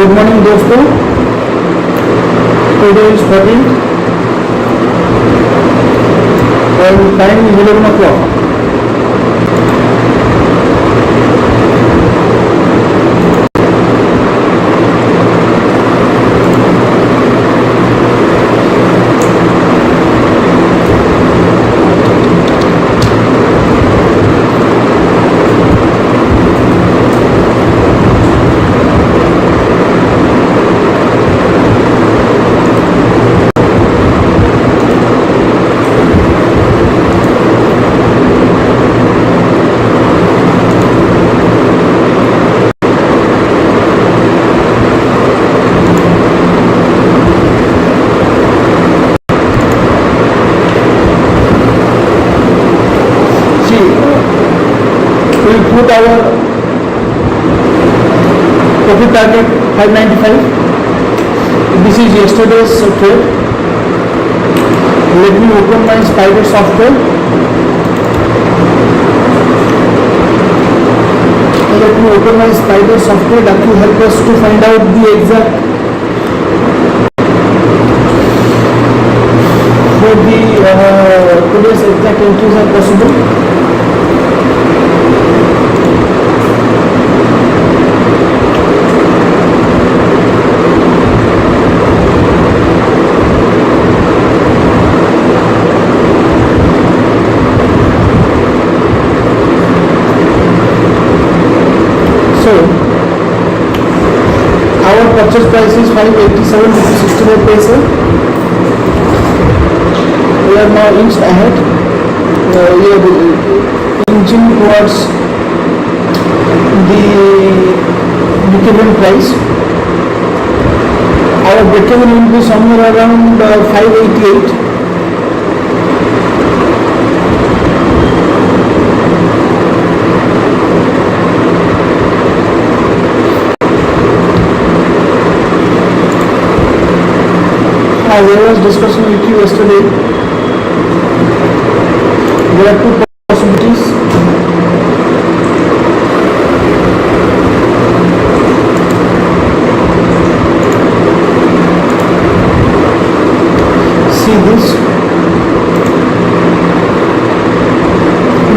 Good morning दोस्तों, today is 14 and time is 11 o'clock. We put our profit target 595. This is yesterday's trade. Let me open my Spider software. Let me open my Spider software that will help us to find out the exact for the today's exact entries are possible. Purchase price is 587 rupees 64 paise. We are now inched ahead. We are inching towards the break-even price. Our break-even will be somewhere around 588. As I was discussing with you yesterday, there are two possibilities. See this.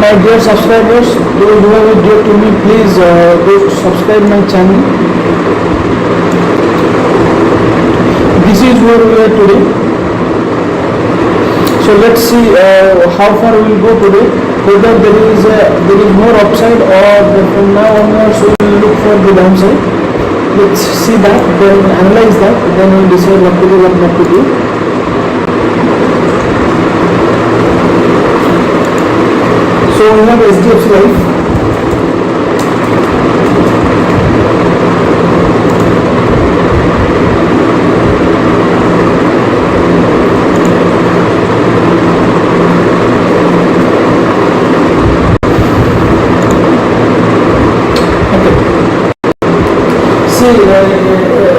My dear subscribers, those who are dear to me, please go subscribe my channel. This is where we are today. So let's see how far we will go today. Whether there is more upside, or from now onwards we will look for the downside. Let's see that, then analyze that, then we will decide what to do, what not to do. So we have HDFC Life.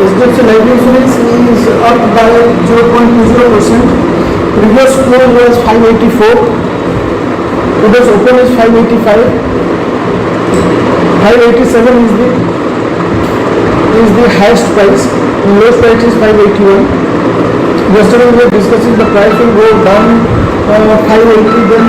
HDFC Life Insurance is up by 0.20%. Previous close was 584. Today's open is 585. 587 is the highest price. The lowest price is 581. Yesterday we were discussing the price will go down 580, then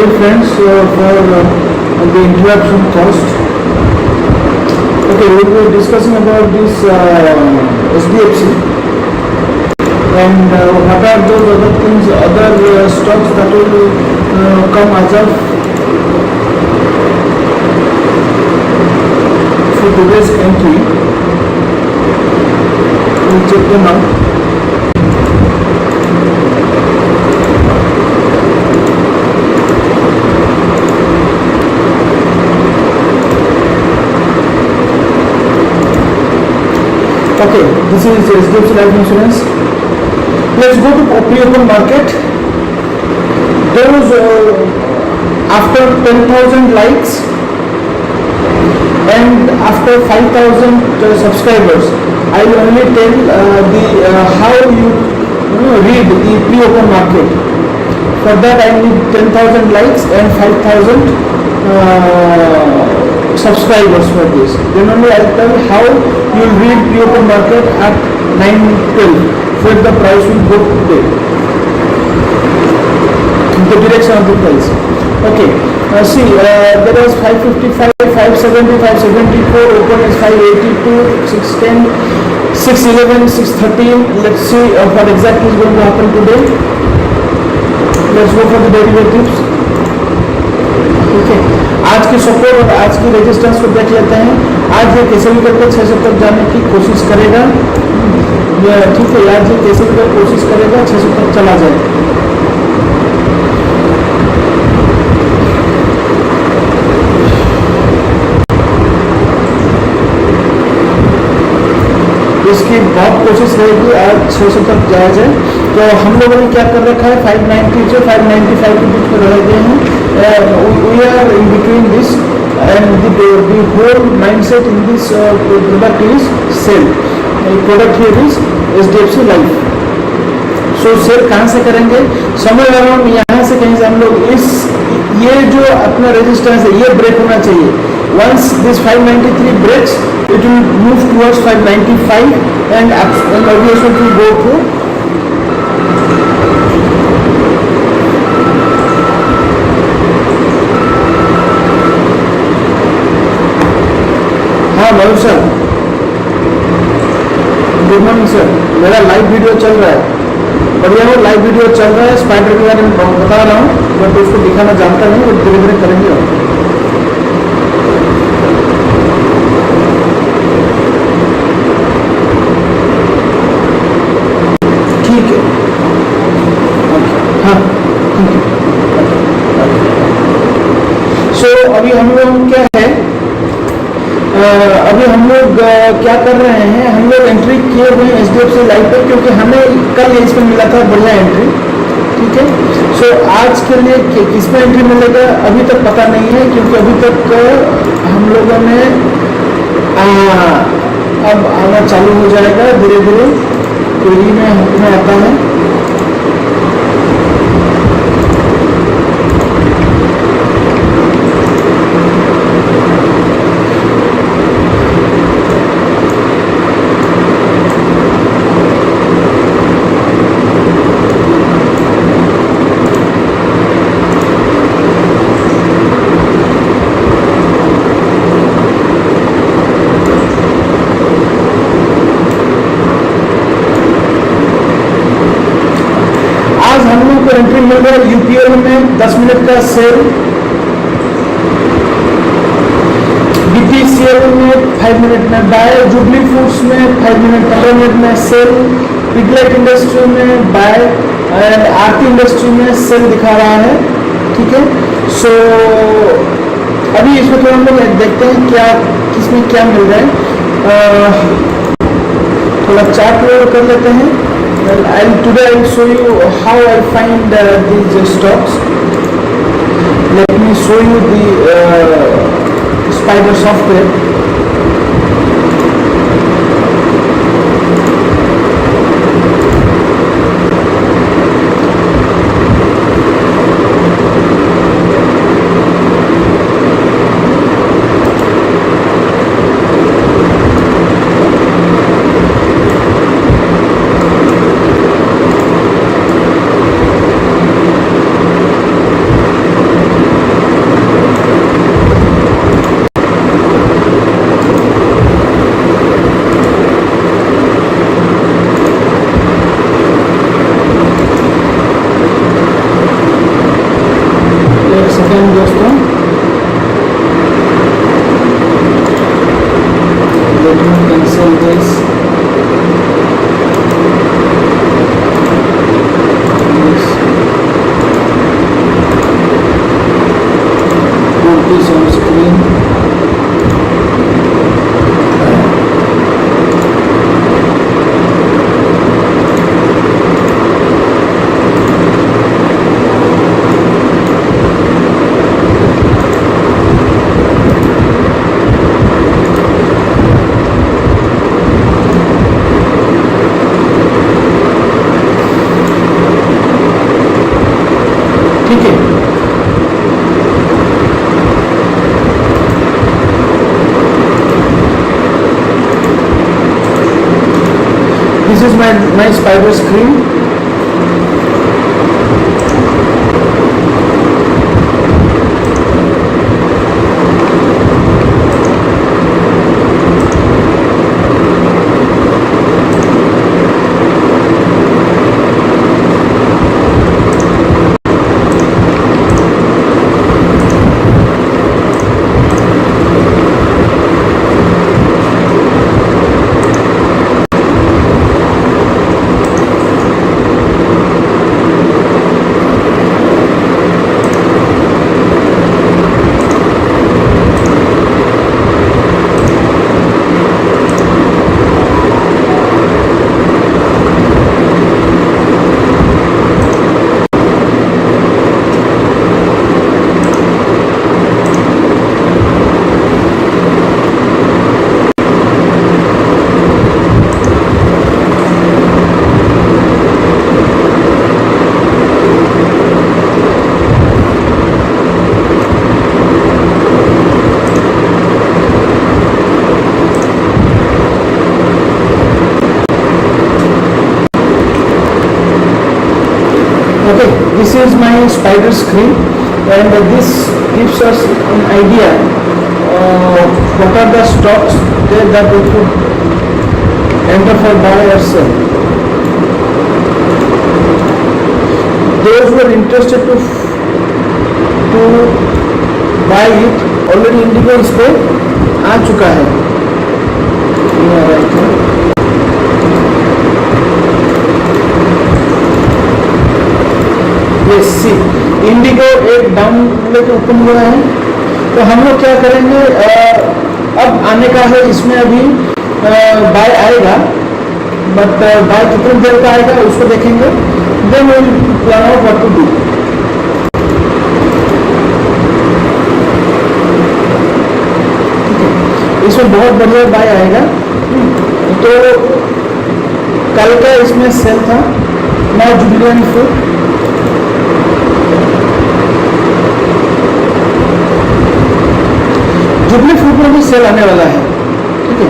sorry friends for the interruption cost. Okay, we were discussing about this SDFC and what are those other things, other stocks that will come as of for today's entry. We'll check them out. Okay, this is SDFC Life Insurance. Let's go to pre-open market. Those after 10,000 likes and after 5,000 subscribers, I will only tell how you read the pre-open market. For that I need 10,000 likes and 5,000 subscribers for this. Then only I will tell how you will read pre-open market at 9:12 where the price will go today. The direction of the price. Okay. See, there was 555, 570, 574, open is 582, 610, 611, 613. Let's see what exactly is going to happen today. Let's go for the derivatives. Okay. आज की support और आज की resistance को देख लेते हैं. आज ये कैसे भी करके 600 तक जाने की कोशिश करेगा. ठीक है, आज ये कैसे भी करके कोशिश करेगा 600 तक चला जाए. इसकी बहुत कोशिश रहेगी आज 600 तक जाया जाए. तो हम लोगों ने क्या कर रखा है, 590 से 595 के बीच में रह गए हैं. We are in between this and the whole mindset in this product is sell. The product here is SDFC Life. So sell कहाँ से करेंगे, समझ रहा हूँ यहाँ से कहीं से हम लोग ये जो अपना रेजिस्टेंस है ये ब्रेक होना चाहिए. Once this 593 breaks, it will move towards 595 and obviously it will go to Mayur sir, good morning sir. मेरा लाइव वीडियो चल रहा है, बढ़िया हो, लाइव वीडियो चल रहा है. स्पाइडर के बारे में बता रहा हूँ बट उसको दिखाना जानता नहीं, वो धीरे धीरे करेंगे. ठीक है, हाँ ठीक है. सो अभी हम लोग क्या है, अभी हम लोग क्या कर रहे हैं, हम लोग एंट्री किए हुए हैं SDFC लाइफ पर क्योंकि हमें कल इसमें मिला था बढ़िया एंट्री. ठीक है. सो आज के लिए किसमें एंट्री मिलेगा अभी तक पता नहीं है क्योंकि अभी तक हम लोगों ने अब आना चालू हो जाएगा धीरे धीरे. क्वेरी में हमें आता है. एंट्री मिल रहा है यूपीएल में 10 मिनट का सेल, बीपीसीएल में 5 मिनट में बाय, जुबली फूड्स में 5 मिनट 15 मिनट में सेल, पिगलेट इंडस्ट्री में बाय एंड आरती इंडस्ट्री में सेल दिखा रहा है. ठीक है. सो अभी इसमें थोड़ा हम लोग देखते हैं क्या किसमें क्या मिल रहा है. थोड़ा चार्ट लोड कर लेते हैं. Today I will show you how I find these stocks. Let me show you the Spider software. ठीक है। This is my spider screen. Okay, this is my spider screen, and this gives us an idea what are the stocks there that we could enter for buy or sell. Those who are interested to buy it, already Indigo इस पे आ चुका है। Yes सी, Indigo एक down लेके open हुआ है। तो हम लोग क्या करेंगे, अब आने का है इसमें, अभी बाय आएगा, बट बाय कितनी देर का आएगा उसको देखेंगे, then we will plan out what to do. इसमें बहुत बढ़िया बाय आएगा। तो कल का इसमें सेल था, now Jubilant food, jubilee food में भी सेल आने वाला है। ठीक है,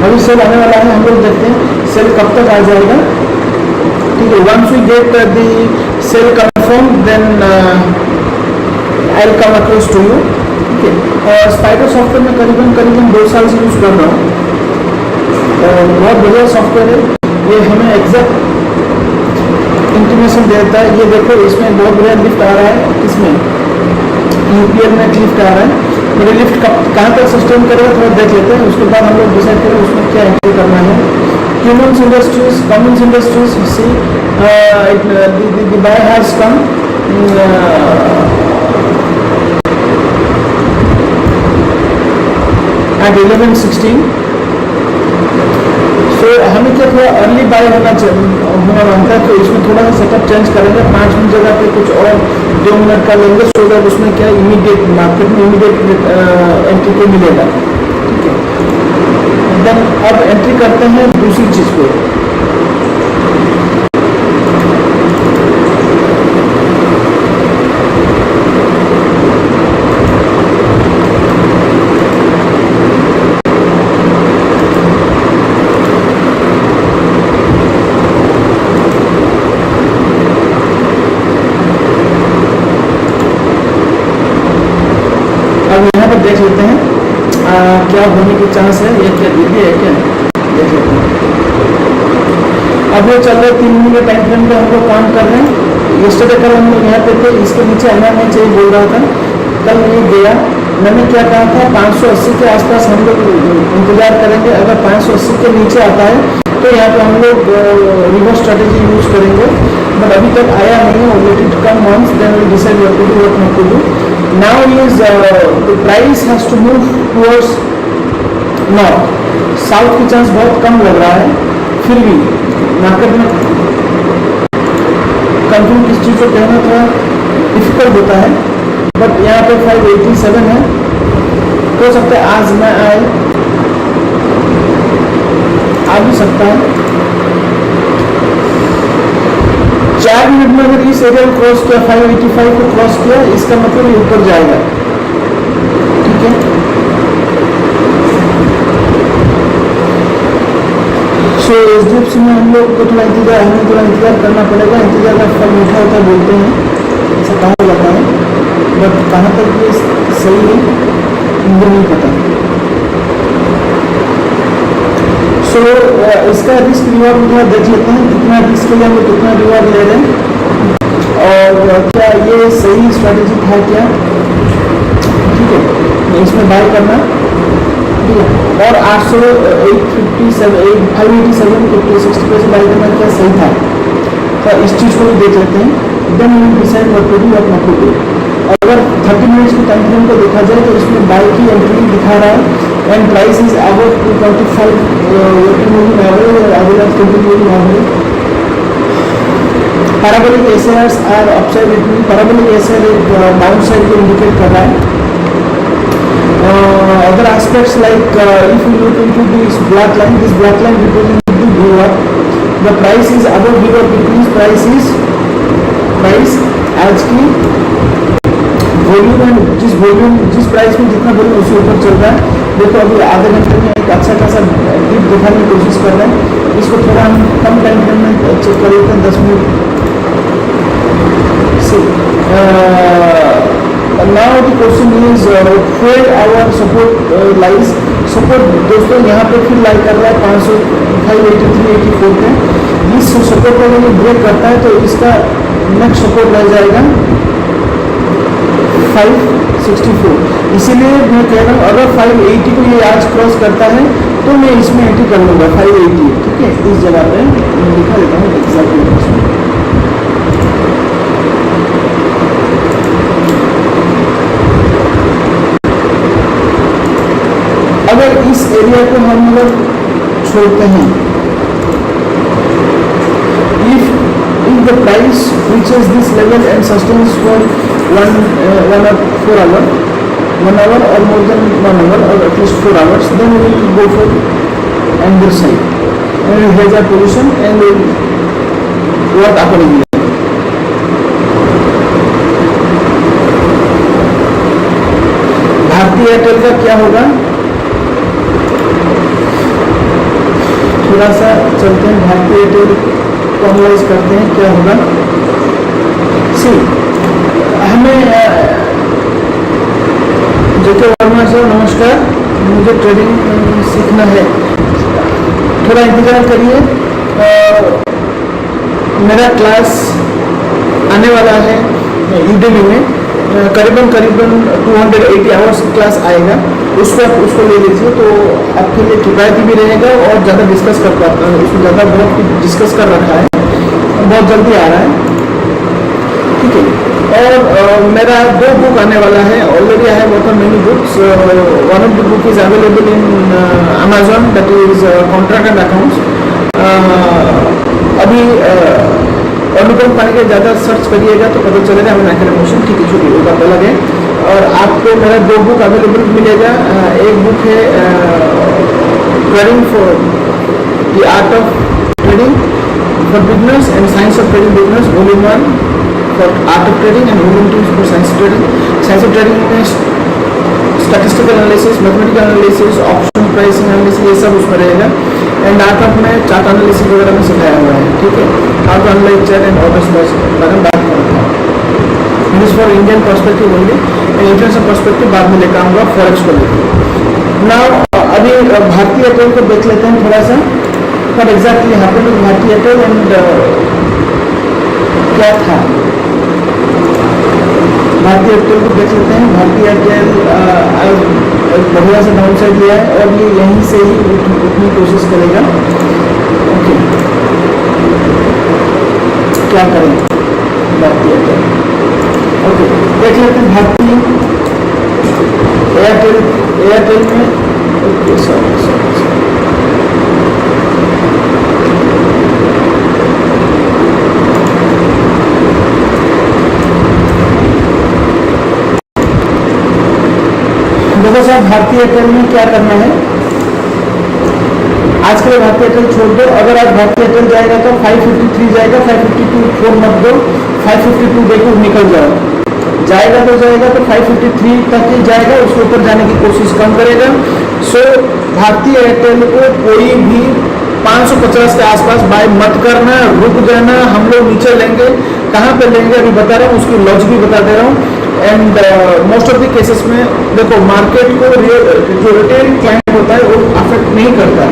अभी सेल आने वाला है, हम लोग देखते हैं सेल कब तक आ जाएगा। ठीक है, once we get the sell confirm then I will come across to you. ठीक है, स्पाइडर सॉफ्टवेयर में करीबन 2 साल से यूज़ कर रहा हूँ, बहुत बढ़िया सॉफ्टवेयर है। ये हमें एग्जैक्ट इंटीमेशन देता है। ये देखो, इसमें बहुत बढ़िया लिफ्ट आ रहा है, इसमें यूपीएल में लिफ्ट आ रहा है। मेरे लिफ्ट कहाँ तक सस्टेन करेगा थोड़ा देख लेते हैं, उसके बाद हम लोग डिसाइड करें उसमें क्या एंट्री करना है। ह्यूमन्स इंडस्ट्रीज, कॉमन्स industries, see the buy has come at 11:16। So हमें क्या थोड़ा अर्ली बाय होना मांगता है, तो इसमें थोड़ा सा सेटअप चेंज करेंगे। 5 मिनट जगह पे कुछ और 2 मिनट का लेंगे, सो दैट उसमें क्या इमीडिएट मार्केट में इमीडिएट एंट्री पे मिलेगा। ठीक है, देन अब एंट्री करते हैं दूसरी चीज़ पे। देख लेते हैं क्या होने के चांस है, ये क्या दीदी है क्या, देख लेते हैं। अब ये चल रहे 3 मिनट टाइम फ्रेम पे हम लोग काम कर रहे हैं। यस्टरडे कल हम लोग यहाँ पे थे, इसके नीचे आना नहीं चाहिए बोल रहा था, कल ये गया। मैंने क्या कहा था, 580 के आसपास हम लोग इंतजार करेंगे। अगर 580 के नीचे आता है तो यहाँ पे हम लोग रिवर्स स्ट्रेटेजी यूज करेंगे, बट अभी तक आया नहीं है। Let it come once, then we decide what to do, what not to do. Now is the price has to move towards north. South की चांस बहुत कम लग रहा है, फिर भी मार्केट में कंफर्म किस चीज़ को कहना थोड़ा डिफिकल्ट होता है। बट यहाँ पे 587 है, हो सकता है आज मैं आ भी सकता है। 4 मिनट में अगर इस एरिया को क्रॉस किया, 585 को क्रॉस किया, इसका मतलब ये ऊपर जाएगा, ठीक है। सो एचडीएफसी में हम लोग को थोड़ा इंतजार करना पड़ेगा। इंतजार का फल मीठा होता है बोलते हैं, ऐसा कहा जाता है, बट कहाँ तक ये सही है मुझे नहीं पता। सो इसका रिस्क रिवॉर्ड थोड़ा देख लेते हैं, कितना रिस्क के लिए हम लोग कितना रिवॉर्ड ले रहे हैं और क्या ये सही स्ट्रैटेजी था क्या, ठीक है। इसमें बाय करना, ठीक है। और 800, 857, 587, 50-60 पैसे बाय करना क्या सही था, तो इस चीज़ को भी देख लेते हैं। Then we decide what to do, what not to do. अगर 30 मिनट्स की टाइम फ्रेम को देखा जाए तो इसमें बाय की एंट्री दिखा रहा है and price is above 245 working moving average और average 20 moving average. Parabolic SRS are upside returning, parabolic SR एक डाउन साइड को इंडिकेट कर रहा है। other aspects like if you look into this black line represents the viewer, the price is above viewer, because price आज की volume and जिस price में जितना वॉल्यूम उससे ऊपर चल रहा है। देखो अभी आधे घंटे में एक अच्छा खासा डिप दिखाने की कोशिश कर रहे हैं। इसको थोड़ा हम कम टाइम फ्रेम में चेक कर लेते हैं, 10 मिनट से। Now the question is where our support lies। Support दोस्तों यहाँ पे फिर लाई कर रहा है 583-84 पे। इस सपोर्ट को अगर ब्रेक करता है तो इसका नेक्स्ट सपोर्ट रह जाएगा 564। इसीलिए मैं कह रहा हूँ अगर 580 को ये आज क्रॉस करता है तो मैं इसमें एंट्री कर लूँगा 580, ठीक है। इस जगह पे मैं दिखा देता हूँ एग्जैक्टली। अगर इस एरिया को हम लोग छोड़ते हैं, if the price reaches this level and sustains for 1 or 4 hours, 1 hour or more than 1 hour or at least 4 hours, then we will go for another side and we will hedge our position and we will work accordingly. भारतीय Airtel का क्या होगा, थोड़ा सा चलते हैं भारतीय Airtel को एनालाइज करते हैं क्या होगा। सी हमें जेके वर्मा सर नमस्कार, मुझे ट्रेडिंग सीखना है, थोड़ा इंतजार करिए। मेरा क्लास आने वाला है यूडेमी में, करीबन 280 आवर्स क्लास आएगा, उस पर आप उसको ले लीजिए तो आपके लिए किफ़ायती भी रहेगा और ज़्यादा डिस्कस कर पाता है, उसमें ज़्यादा बहुत डिस्कस कर रखा है, बहुत जल्दी आ रहा है, ठीक है। और मेरा 2 बुक आने वाला है, already I have author many books. One of the book is available in Amazon, that is contract and accounts. अभी अनुपम पानी के ज़्यादा सर्च करिएगा तो पता चलेगा हमें मैकेनिमोशन, ठीक है, छोटी होगा अलग है। और आपको मेरा 2 बुक अवेलेबल मिलेगा। एक बुक है trading for the art of trading for beginners and science of trading beginners, volume 1 for art of trading and volume 2 for science of trading. Science of trading में statistical analysis, mathematical analysis, option pricing analysis, ये सब उसमें रहेगा। And art of में chart analysis वगैरह में सिखाया हुआ है, ठीक है। How to analyse chart and orders बारे में बात करता हूँ। This for Indian perspective only, international perspective बाद में लेकर आऊँगा, फॉरेक्स को लेकर। नाउ अभी भारतीय एयरटेल को देख लेते हैं थोड़ा सा, what exactly happened with भारतीय एयरटेल एंड क्या था। भारतीय एयरटेल को देख लेते हैं। भारतीय एयरटेल बढ़िया से डाउन साइड लिया है और ये यहीं से ही उठने की कोशिश करेगा। ओके, क्या करें भारतीय एयरटेल। ओके, देख लेते हैं भारतीय एयरटेल में। ओके, सॉरी देखो साहब, भारतीय एयरटेल में क्या करना है। आज के लिए भारतीय एयरटेल छोड़ दो, अगर आज भारतीय एयरटेल जाएगा तो 553 जाएगा, 552 फोन मत दो, 552 देखो निकल जाओ, जाएगा तो जाएगा तो 553 तक ही जाएगा, उसके ऊपर जाने की कोशिश कम करेगा। सो भारतीय एयरटेल को कोई भी 550 के आसपास बाय मत करना, रुक जाना, हम लोग नीचे लेंगे, कहाँ पे लेंगे अभी बता रहा हूँ, उसकी लॉजिक भी बता दे रहा हूँ। And most of the cases में देखो मार्केट को जो रिटेल क्लाइंट होता है वो अफेक्ट नहीं करता,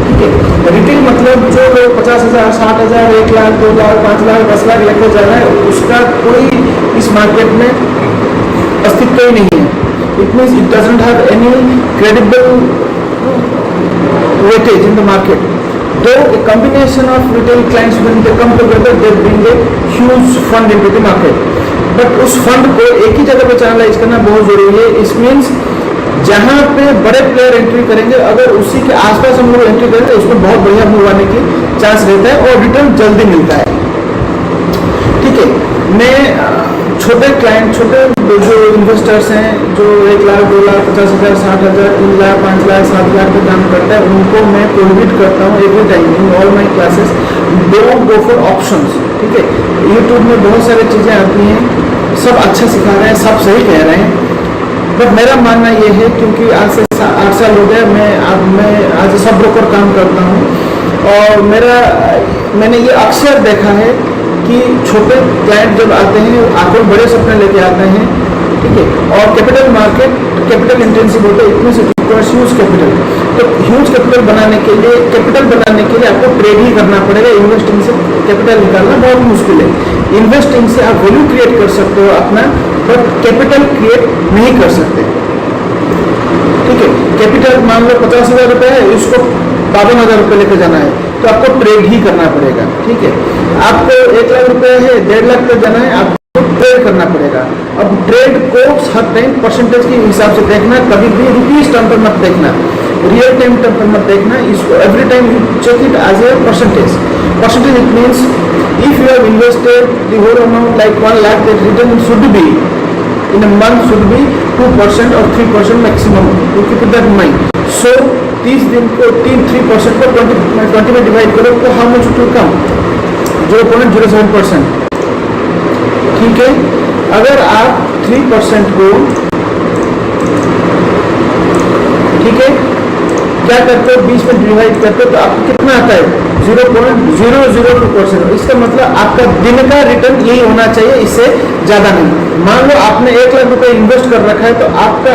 ठीक है। रिटेल मतलब जो लोग 50,000, 60,000, 1 लाख, 2 लाख, 5 लाख, 10 लाख लेकर जा रहा है, उसका कोई इस मार्केट में अस्तित्व ही नहीं है। It means it doesn't have any credible weightage in the market. Though a combination of retail clients when they come together, they bring a huge fund into the market. But उस fund को एक ही जगह पे channelise करना बहुत जरूरी है। इस मीन्स जहाँ पे बड़े प्लेयर एंट्री करेंगे, अगर उसी के आसपास हम लोग एंट्री करें तो उसमें बहुत बढ़िया मूव आने की चांस रहता है और रिटर्न जल्दी मिलता है, ठीक है। मैं छोटे क्लाइंट, छोटे जो इन्वेस्टर्स हैं, जो 1 लाख, 2 लाख, 50,000, 60,000, 3 लाख, 5 लाख, 7 लाख पे काम करता है, उनको मैं प्रोहिबिट करता हूँ every time in all my classes, don't go for options, ठीक है। यूट्यूब में बहुत सारी चीज़ें आती हैं, सब अच्छा सिखा रहे हैं, सब सही कह रहे हैं, बट मेरा मानना ये है, क्योंकि आज से 8 साल हो गए मैं आज सब ब्रोकर काम करता हूँ और मैंने ये अक्सर देखा है कि छोटे क्लाइंट जब आते हैं आखिर बड़े सपने लेके आते हैं, ठीक है। और कैपिटल मार्केट कैपिटल इंटेंसिव होता है, इतने से ह्यूज कैपिटल, तो ह्यूज कैपिटल बनाने के लिए आपको ट्रेड ही करना पड़ेगा। इन्वेस्टिंग से कैपिटल निकालना बहुत मुश्किल है। इन्वेस्टिंग से आप वैल्यू क्रिएट कर सकते हो अपना, बट कैपिटल क्रिएट नहीं कर सकते, ठीक है। कैपिटल मान लो 50,000 रुपये है, इसको 52,000 रुपये लेकर जाना है तो आपको ट्रेड ही करना पड़ेगा, ठीक है। आपको 1 लाख रुपये है, 1.5 लाख तक जाना है, आपको ट्रेड करना पड़ेगा। अब ट्रेड को हर टाइम परसेंटेज के हिसाब से देखना, कभी भी रुपीज टर्म पर मत देखना, रियल टाइम टर्म पर मत देखना, इसको every time you check it as a percentage. It means if you have invested the whole amount like 1 lakh, the return should be in a month should be 2% or 3% maximum. You keep that in mind. So 30 दिन को 3% को 20 में divide करो तो how much it will come? 0.07%, ठीक है। अगर आप 3% को, ठीक है, क्या करते हो 20 में डिवाइड करते हो तो आपको कितना आता है 0.002%। इसका मतलब आपका दिन का रिटर्न यही होना चाहिए, इससे ज्यादा नहीं। मान लो आपने 1 लाख रुपए इन्वेस्ट कर रखा है तो आपका,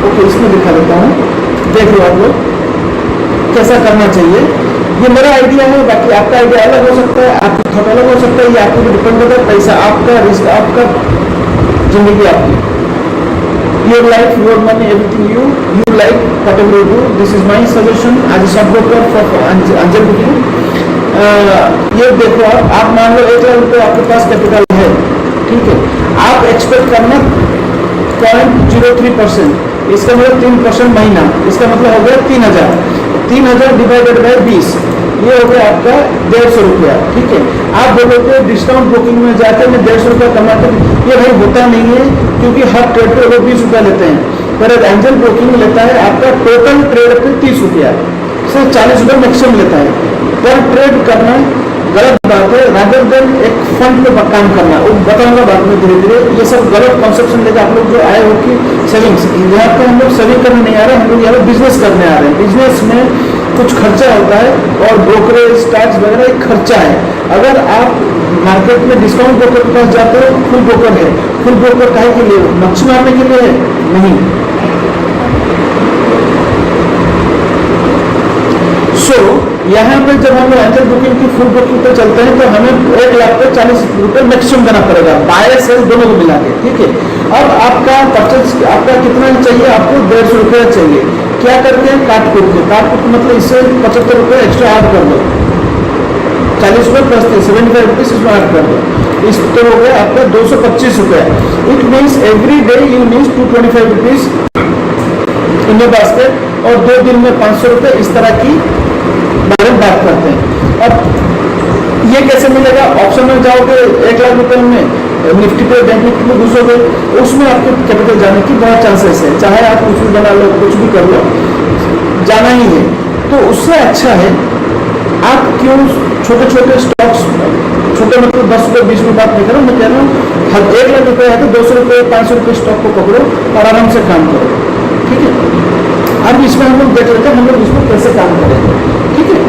ओके इसमें दिखा देता हूँ, देख लो आप लोग कैसा करना चाहिए। ये मेरा आइडिया है, बाकी आपका आइडिया अलग हो सकता है, आपकी थॉट अलग हो सकता है, ये आपको भी डिपेंड करता है। पैसा आपका, रिस्क आपका, जिंदगी आपकी, your life, your money, everything you like, whatever you do. This is my suggestion as a sub broker for Angel Booking. ये देखो आप मान लो 1 लाख रुपये आपके पास कैपिटल है, ठीक है। आप एक्सपेक्ट करना 0.03%, इसका मतलब 3% महीना, इसका मतलब हो गया 3,000 डिवाइडेड बाय 20, ये हो गया आपका 150 रुपया, ठीक है। आप बोलोगे डिस्काउंट बुकिंग में जाकर मैं 150 रुपया कमाते, ये भाई होता नहीं है, क्योंकि हर ट्रेड पे वो 20 रुपया लेते हैं, पर एंजल ब्रोकिंग लेता है आपका टोटल ट्रेड पे 30 रुपया, सिर्फ 40 रुपया मैक्सिमम लेता है। पर ट्रेड करना गलत बात है, रादर देन एक फंड पे काम करना, वो बताऊंगा बाद में धीरे धीरे। ये सब गलत कॉन्सेप्शन लेकर आप लोग जो आए हो कि सेविंग्स, यहाँ पे हम लोग सेविंग करने नहीं आ रहे, हम लोग यहाँ पे बिजनेस करने आ रहे हैं। बिजनेस में कुछ खर्चा होता है और ब्रोकरेज टैक्स वगैरह एक खर्चा है। अगर आप मार्केट में डिस्काउंट ब्रोकर के पास जाते हो, फुल ब्रोकर है, फुल ब्रोकर काहे के लिए, मच्छी मारने के लिए है? नहीं। यहाँ पे जब हम एंजल बुकिंग की फुल बुकिंग पे चलते हैं तो हमें 1 लाख पे 40 रुपये मैक्सिमम देना पड़ेगा, बाय सेल दोनों को मिला के, ठीक है। अब आपका परचेज आपका कितना चाहिए, आपको 150 रुपया चाहिए, क्या करके काट कूट मतलब इससे 75 रुपये एक्स्ट्रा ऐड कर दो, 40 रुपये प्लस 75 रुपीज इसमें ऐड कर दो, इस तो हो गया आपका 225 रुपया। It means every day you need 225 rupees in your basket, और 2 दिन में 500 रुपये, इस तरह की बारे में बात करते हैं। अब ये कैसे मिलेगा? ऑप्शन में जाओगे 1 लाख रुपए में निफ्टी पे, बैंक निफ्टी में घुसोगे, उसमें आपके कैपिटल जाने की बहुत चांसेस है, चाहे आप कुछ भी बना लो, कुछ भी कर लो, जाना ही है। तो उससे अच्छा है आप क्यों छोटे छोटे स्टॉक्स, छोटे मतलब 10 रुपये 20 रुपये बात नहीं करो, मैं कह रहा हूँ 1 लाख रुपये है तो 200 रुपये 500 रुपये स्टॉक को पकड़ो और आराम से काम करो, ठीक है। अब इसमें हम लोग देख लेते हैं हम लोग इसमें कैसे काम करेंगे, ठीक है।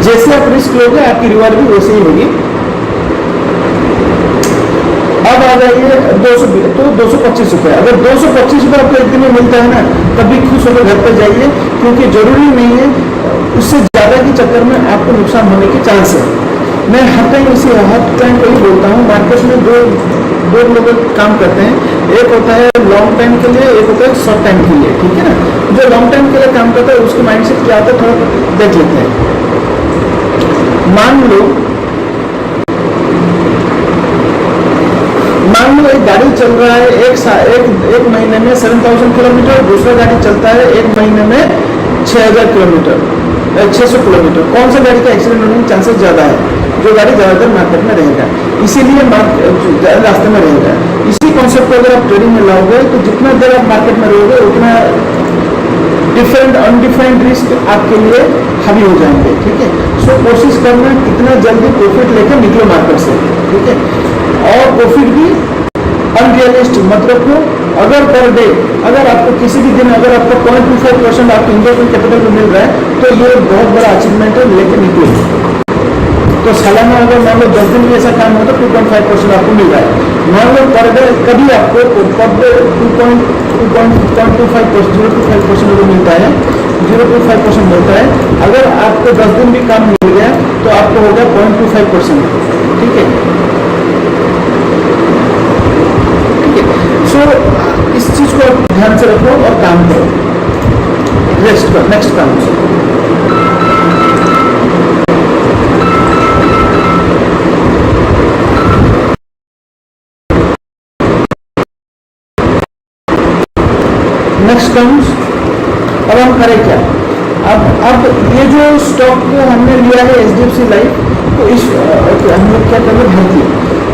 जैसे आप रिस्क लोगे आपकी रिवार्ड भी वैसे ही होगी। अब आ जाइए 200 तो 225 रुपये, अगर 225 रुपये आपको एक दिन में मिलता है ना, तभी खुश होकर घर पर जाइए, क्योंकि जरूरी नहीं है उससे ज़्यादा के चक्कर में आपको नुकसान होने के चांस है। मैं हर टाइम को ही बोलता हूँ, मार्केट में दो लोग काम करते हैं, एक होता है लॉन्ग टाइम के लिए, एक होता है शॉर्ट टाइम के लिए, ठीक है ना। जो लॉन्ग टाइम के लिए काम करता है उसके माइंडसेट क्या होता है थोड़ा देख लेते हैं। मान लो एक गाड़ी चल रहा है एक महीने में 7000 किलोमीटर, दूसरा गाड़ी चलता है एक महीने में 6000 किलोमीटर 600 किलोमीटर, कौन सा गाड़ी का एक्सीडेंट होने के चांसेस ज़्यादा है? जो गाड़ी ज़्यादातर मार्केट में रहेगा, इसीलिए रास्ते में रहेगा। इसी कॉन्सेप्ट को अगर आप ट्रेडिंग में लाओगे तो जितना देर आप मार्केट में रहोगे उतना डिफरेंट अनडिफाइंड रिस्क आपके लिए हावी हो जाएंगे, ठीक है। सो कोशिश करना कितना जल्दी प्रॉफिट लेकर निकलो मार्केट से, ठीक है। और प्रॉफिट भी अनरियलिस्टिक मत रखो। अगर पर डे अगर आपको किसी भी दिन अगर आपको 0.25% आपके इन्वेस्टमेंट कैपिटल में मिल रहा है तो ये बहुत बड़ा अचीवमेंट है, लेके निकलो। तो सालाना अगर मान लो 10 दिन में ऐसा काम हो तो 2.5% आपको मिल रहा है। मान लो पर डे कभी आपको पर डे 2.25% अगर मिलता है, 0.5% मिलता है। अगर आपको 10 दिन भी काम मिल गया तो आपको हो गया 0.25%, ठीक है। तो इस चीज को ध्यान से रखो और काम करो। नेक्स्ट काम नेक्स्ट कम्स। अब हम करें क्या? अब ये जो स्टॉक हमने लिया है HDFC लाइफ, तो इस हम लोग क्या करेंगे भारतीय।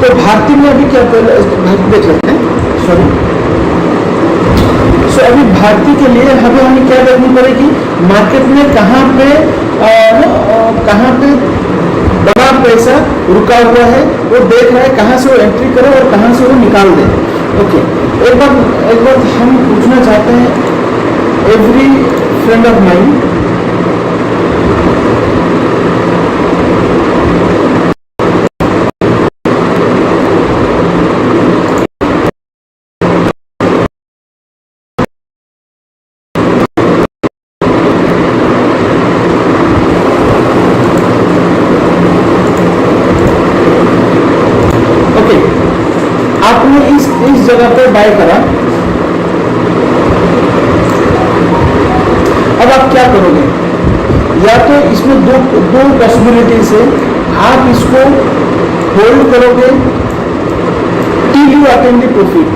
तो भारतीय में अभी क्या भारतीय देख लेते हैं, सो अभी भारतीय के लिए हमें क्या करनी पड़ेगी, मार्केट में कहाँ पे बड़ा पैसा रुका हुआ है वो देख रहा है, कहाँ से वो एंट्री करे और कहाँ से वो निकाल दे। ओके, एक बार हम पूछना चाहते हैं एवरी फ्रेंड ऑफ माइंड, इस जगह पे बाय करा। अब आप क्या करोगे? या तो इसमें दो पॉसिबिलिटीज है, आप इसको होल्ड करोगे till you attain the profit,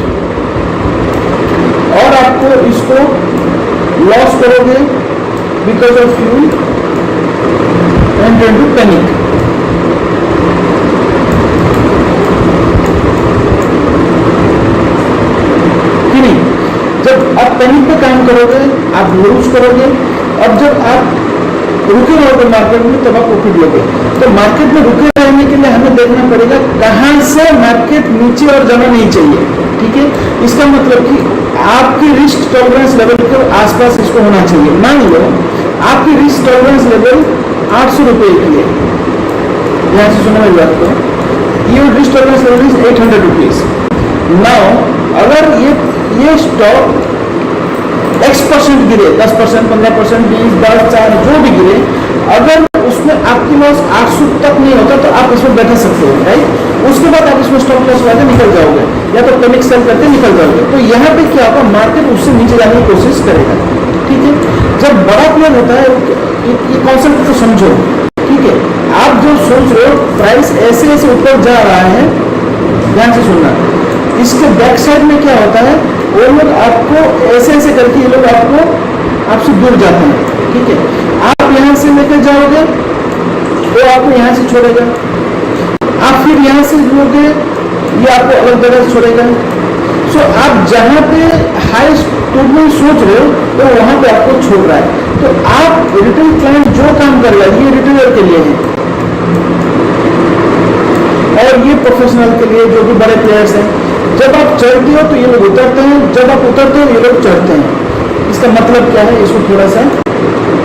और आपको इसको लॉस करोगे because of you enter to panic. जब आप पैनिक पे काम करोगे आप लूज करोगे, और जब आप रुके रहोगे मार्केट में तब आप प्रॉफिट लोगे। तो मार्केट में रुके रहने के लिए हमें देखना पड़ेगा कहाँ से मार्केट नीचे और जाना नहीं चाहिए, ठीक है। इसका मतलब कि आपकी रिस्क टॉलरेंस लेवल के आसपास इसको होना चाहिए। मान लो आपकी रिस्क टॉलरेंस लेवल 800 रुपये की है, यहाँ से सुना मेरी बात को, ये risk tolerance level is 800 rupees. Now अगर ये स्टॉक X% गिरे, 10%, 15%, 20, 10, 4 जो भी गिरे, अगर उसमें आपकी लॉस 800 तक नहीं होता तो आप इसमें बैठ सकते हो, राइट। उसके बाद आप इसमें स्टॉप लॉस वाले निकल जाओगे या तो पैनिक सेल करके निकल जाओगे। तो यहाँ पे क्या होगा, मार्केट उससे नीचे जाने की कोशिश करेगा, ठीक है। जब बड़ा प्लेयर होता है, ये कॉन्सेप्ट को समझो, ठीक है। आप जो सोच रहे हो प्राइस ऐसे ऐसे ऊपर जा रहा है, ध्यान से सुनना, इसके बैक साइड में क्या होता है, वो लोग आपको ऐसे ऐसे करके ये लोग आपसे दूर जाते हैं, ठीक है। आप यहाँ से लेकर जाओगे तो आपको यहाँ से छोड़ेगा, आप फिर यहाँ से लोगे ये आपको अलग जगह से छोड़ेगा। सो आप जहाँ पे हाई तुम सोच रहे हो तो वहां पे आपको छोड़ रहा है। तो आप रिटेल क्लाइंट जो काम कर रहा है ये रिटेलर के लिए है और ये प्रोफेशनल के लिए जो भी बड़े प्लेयर्स हैं। जब आप चढ़ते हो तो ये लोग उतरते हैं, जब आप उतरते हो ये लोग चढ़ते हैं। इसका मतलब क्या है इसको थोड़ा सा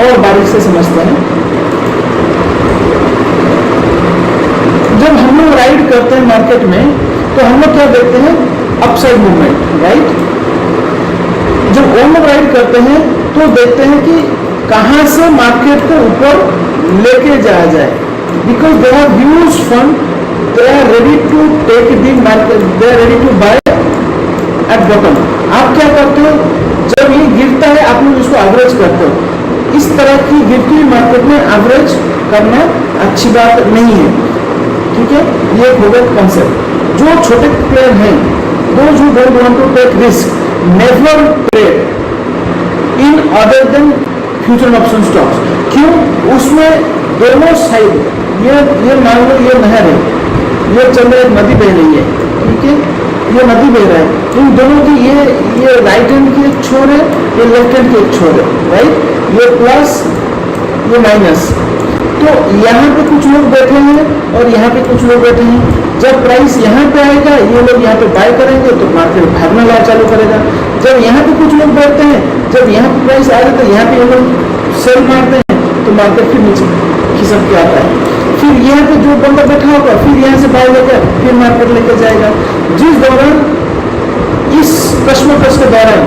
और बारीक से समझते हैं। जब हम लोग राइड करते हैं मार्केट में तो हम लोग क्या देखते हैं, अपसाइड मूवमेंट, राइट। जब हम लोग राइड करते हैं तो देखते हैं कि कहां से मार्केट को ऊपर लेके जाया जाए, because they have huge fund, they are ready to take the market, they are ready to buy at bottom. आप क्या करते हो, जब ये गिरता है आप लोग इसको एवरेज करते हो। इस तरह की गिरती हुई मार्केट में एवरेज करना अच्छी बात नहीं है, ठीक है। ये हो गया कॉन्सेप्ट। जो छोटे प्लेयर हैं, those who don't want to take risk, never trade in other than future option stocks. क्यों, उसमें दोनों साइड, ये मान लो ये नहर है, ये चल रहा है, नदी बह रही है, ठीक है, ये नदी बह रहा है, इन दोनों की ये राइट हैंड की एक छोर है, ये लेफ्ट हैंड की एक छोर है, राइट। ये प्लस ये माइनस। तो यहाँ पे कुछ लोग बैठे हैं और यहाँ पे कुछ लोग बैठे हैं। जब प्राइस यहाँ पे आएगा ये लोग यहाँ पे बाय करेंगे तो मार्केट भागना ला चालू करेगा। जब यहाँ पे कुछ लोग बैठते हैं, जब यहाँ पे प्राइस आएगा तो यहाँ पे ये लोग सेल मारते हैं तो मार्केट फिर नीचे खिसक के आता है। फिर यहाँ पे जो बंदा बैठा होगा फिर यहाँ से बाय लेकर फिर मार्केट लेकर जाएगा। जिस दौरान इस कश्मकश के दौरान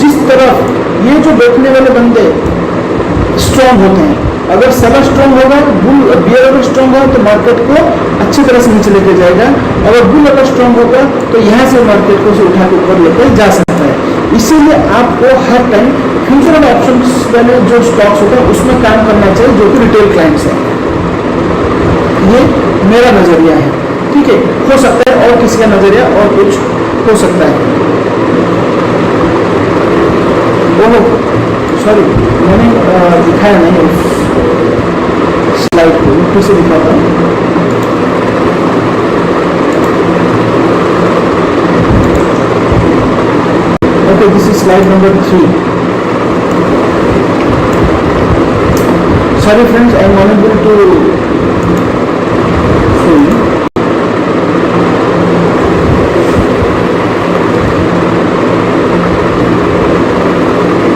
जिस तरफ ये जो बैठने वाले बंदे स्ट्रॉन्ग होते हैं, अगर सेलर स्ट्रॉन्ग होगा तो बुल, बियर अगर स्ट्रॉन्ग होगा तो मार्केट को अच्छी तरह से नीचे लेके जाएगा। अगर बुल अगर स्ट्रॉन्ग होगा तो यहाँ से मार्केट को उठा के ऊपर लेकर जा सकता है। इसीलिए आपको हर टाइम फ्यूचर एंड ऑप्शंस वाले जो स्टॉक्स होते हैं उसमें काम करना चाहिए, जो कि रिटेल क्लाइंट्स हैं। ये मेरा नजरिया है, ठीक है। हो सकता है और किसी का नजरिया और कुछ हो सकता है। ओहो सॉरी, मैंने दिखाया नहीं स्लाइड को, फिर से दिखाता हूँ। Okay, this is slide number 3। Sorry friends, I am unable to see।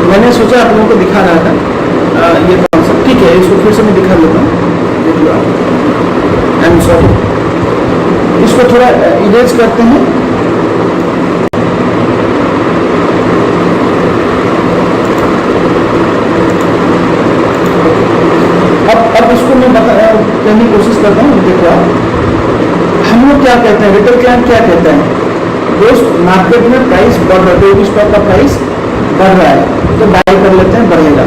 मैंने सोचा आप लोगों को दिखा रहा था ये कॉन्सेप्ट, ठीक है, इसको फिर से मैं दिखा लेता हूँ। देख लो आप, आई एम सॉरी, इसको थोड़ा इरेज करते हैं। अब इसको मैं कहने की कोशिश करता हूँ। देखो आप, हम लोग क्या कहते हैं, रिटेल क्लाइंट क्या कहते हैं, दोस्त मार्केट में प्राइस बढ़ रहा है, कोई भी स्टॉक का प्राइस बढ़ रहा है तो बाय कर लेते हैं, बढ़ेगा।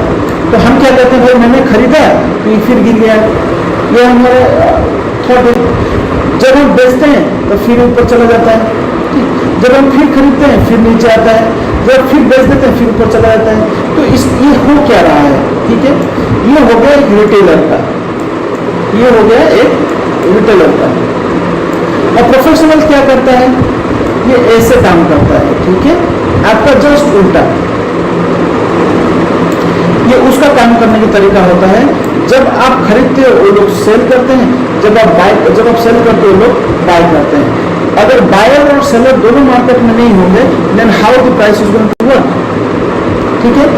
तो हम क्या कहते हैं, भाई मैंने खरीदा तो ये फिर गिर गया, ये हमारे थॉट है। जब हम बेचते हैं तो फिर ऊपर चला जाता है, ठीक। जब हम फिर खरीदते हैं फिर नीचे आता है, जब फिर बेच देते हैं फिर ऊपर चला जाता है। तो ये हो क्या रहा है, ठीक है। ये हो गया एक रिटेलर का, ये हो गया एक रिटेलर का। और प्रोफेशनल क्या करता है, ये ऐसे काम करता है, ठीक है। आपका जस्ट उल्टा, ये उसका काम करने का तरीका होता है। जब आप खरीदते हो वो लोग सेल करते हैं, जब आप सेल करते हो वो लोग बाय करते हैं। अगर बायर और सेलर दोनों मार्केट में नहीं होंगे then how the price is going to work, ठीक है।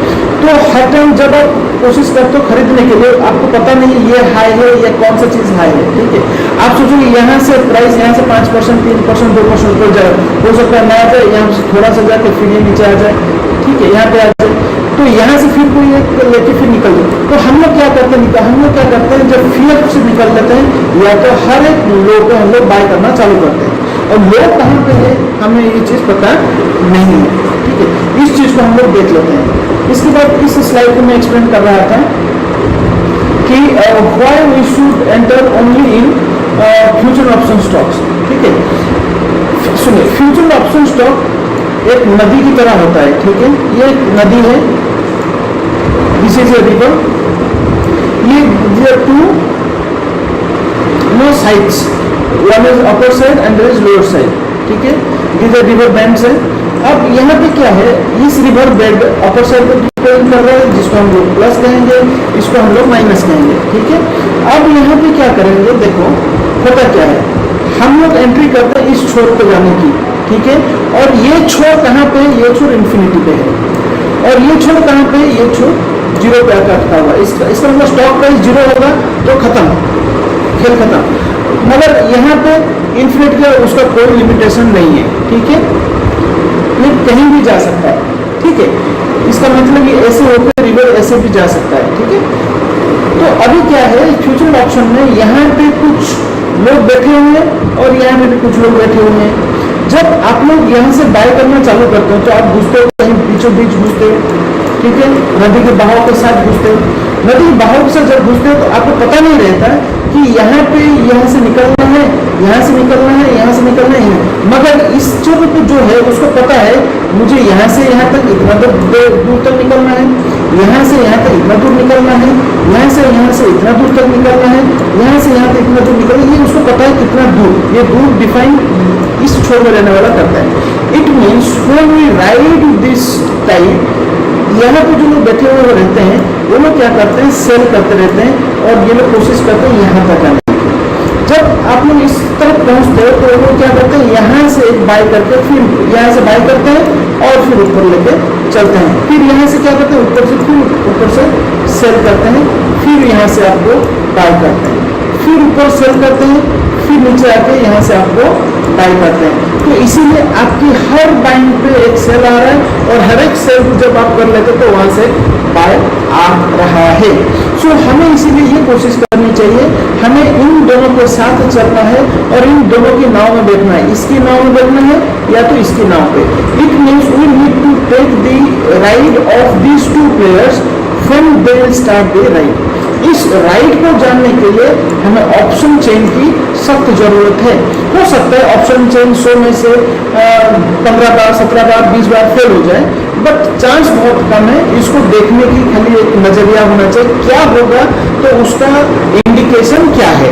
तो हर टाइम जब आप कोशिश करते हो खरीदने के लिए, आपको पता नहीं ये हाई है या कौन सा चीज हाई है, ठीक है। आप सोचोगे यहाँ से प्राइस यहाँ से 5%, 3%, 2% हो जाए, हो सकता है ना आ जाए, यहाँ से थोड़ा सा जाके फिर ये नीचे आ जाए, ठीक है, यहाँ पे आ जाए, तो यहाँ से फिर कोई एक लेके फिर निकल जाए। तो हम लोग क्या करते हैं, जब फियर से निकल लेते हैं या तो हर एक लोग को हम लोग बाय करना चालू करते हैं, और लोग कहाँ पे है हमें ये चीज पता नहीं है, ठीक है। इस चीज को हम लोग देख लेते हैं। इसके बाद इस स्लाइड को मैं एक्सप्लेन कर रहा था कि why we should enter only in future option stocks, ठीक है। सुनिए, फ्यूचर ऑप्शन स्टॉक एक नदी की तरह होता है, ठीक है। ये एक नदी है, दिस इज ए रिवर, ये two sides, one is upper side and there is lower side, ठीक है। दिस आर रिवर बैंड्स है। अब यहाँ पे क्या है, इस रिवर बेड अपर साइड पे डिपेंड कर रहा है, जिसको हम लोग प्लस कहेंगे, इसको हम लोग माइनस कहेंगे, ठीक है। अब यहाँ पे क्या करेंगे, देखो होता क्या है, हम लोग एंट्री करते हैं इस छोर पे जाने की, ठीक है। और ये छोर कहाँ पे, ये छोर इन्फिनिटी पे है, और ये छोर कहाँ पे, ये छोर जीरो पे आकर अटका हुआ है। इसका मतलब स्टॉक प्राइस जीरो होगा तो खत्म, खेल खत्म। मगर यहाँ पे इन्फिनिट का उसका कोई लिमिटेशन नहीं है, ठीक है, ये कहीं भी जा सकता है, ठीक है। इसका मतलब ये ऐसे होकर रिवर ऐसे भी जा सकता है, ठीक है। तो अभी क्या है, फ्यूचर ऑप्शन में यहाँ पे कुछ लोग बैठे हुए हैं और यहाँ पे भी कुछ लोग बैठे हुए हैं। जब आप लोग यहाँ से बाय करना चालू करते हो तो आप घुसते हो कहीं बीचों बीच घुसते हो, ठीक है, नदी के बहाव के साथ घुसते हो। नदी के बहाव के साथ जब घुसते हो तो आपको पता नहीं रहता कि यहाँ पे यहाँ से निकलना है, यहाँ से निकलना है, यहाँ से निकलना है, मगर इस जगह पे जो है उसको पता है मुझे यहाँ से यहाँ तक इतना दूर तक निकलना है, यहाँ से यहाँ तक इतना दूर निकलना है, यहाँ से इतना दूर तक निकलना है, यहाँ से यहाँ तक इतना दूर निकलना है, ये उसको पता है कितना दूर, ये दूर डिफाइन इस छोर में रहने वाला करता है। It means when we ride this type, यहाँ पे जो लोग बैठे हुए रहते हैं वो लोग क्या करते हैं, सेल करते रहते हैं और ये लोग कोशिश करते हैं यहाँ तक आने की। जब आप लोग इस तरफ पहुँचते हो तो वो लोग क्या करते हैं, यहाँ से बाय करके फिर यहाँ से बाय करते हैं और फिर ऊपर लेके चलते हैं, फिर यहाँ से क्या करते हैं, ऊपर से फिर ऊपर से सेल करते हैं, फिर यहाँ से आपको बाय करते हैं, फिर ऊपर सेल करते हैं, फिर नीचे आके यहाँ से आपको बाय करते हैं। तो इसीलिए आपकी हर बाइंग पे एक सेल आ रहा है और हर एक सेल को जब आप कर लेते तो वहां से बाय आ रहा है। सो हमें इसीलिए ये कोशिश करनी चाहिए, हमें इन दोनों के साथ चलना है और इन दोनों की नाव में बैठना है, इसकी नाव में बैठना है या तो इसकी नाव पे। It means we need to take the ride of these two players when they will start the ride. इस राइड को जानने के लिए हमें ऑप्शन चेन की सख्त जरूरत है। हो सकता है ऑप्शन चेन 100 में से 15 बार, 17 बार, 20 बार फेल हो जाए, बट चांस बहुत कम है। इसको देखने की खाली एक नजरिया होना चाहिए, क्या होगा तो उसका इंडिकेशन क्या है,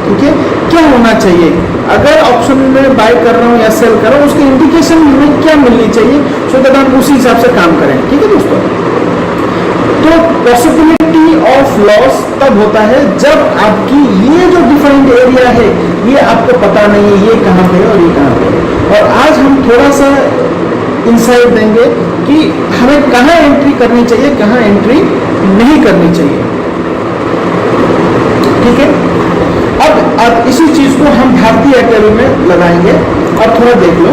ठीक है, क्या होना चाहिए। अगर ऑप्शन में बाय कर रहा हूँ या सेल कर रहा हूँ, उसकी इंडिकेशन में क्या मिलनी चाहिए, सो दैट हम उसी हिसाब से काम करें, ठीक है दोस्तों। तो पॉसिबिलिटी ऑफ लॉस तब होता है जब आपकी ये जो डिफाइंड एरिया है ये आपको पता नहीं है ये कहाँ पे है और ये कहाँ पे है। और आज हम थोड़ा सा इंसाइट देंगे कि हमें कहाँ एंट्री करनी चाहिए, कहाँ एंट्री नहीं करनी चाहिए, ठीक है। अब इसी चीज को हम भारतीय एयरटेल में लगाएंगे और थोड़ा देख लो।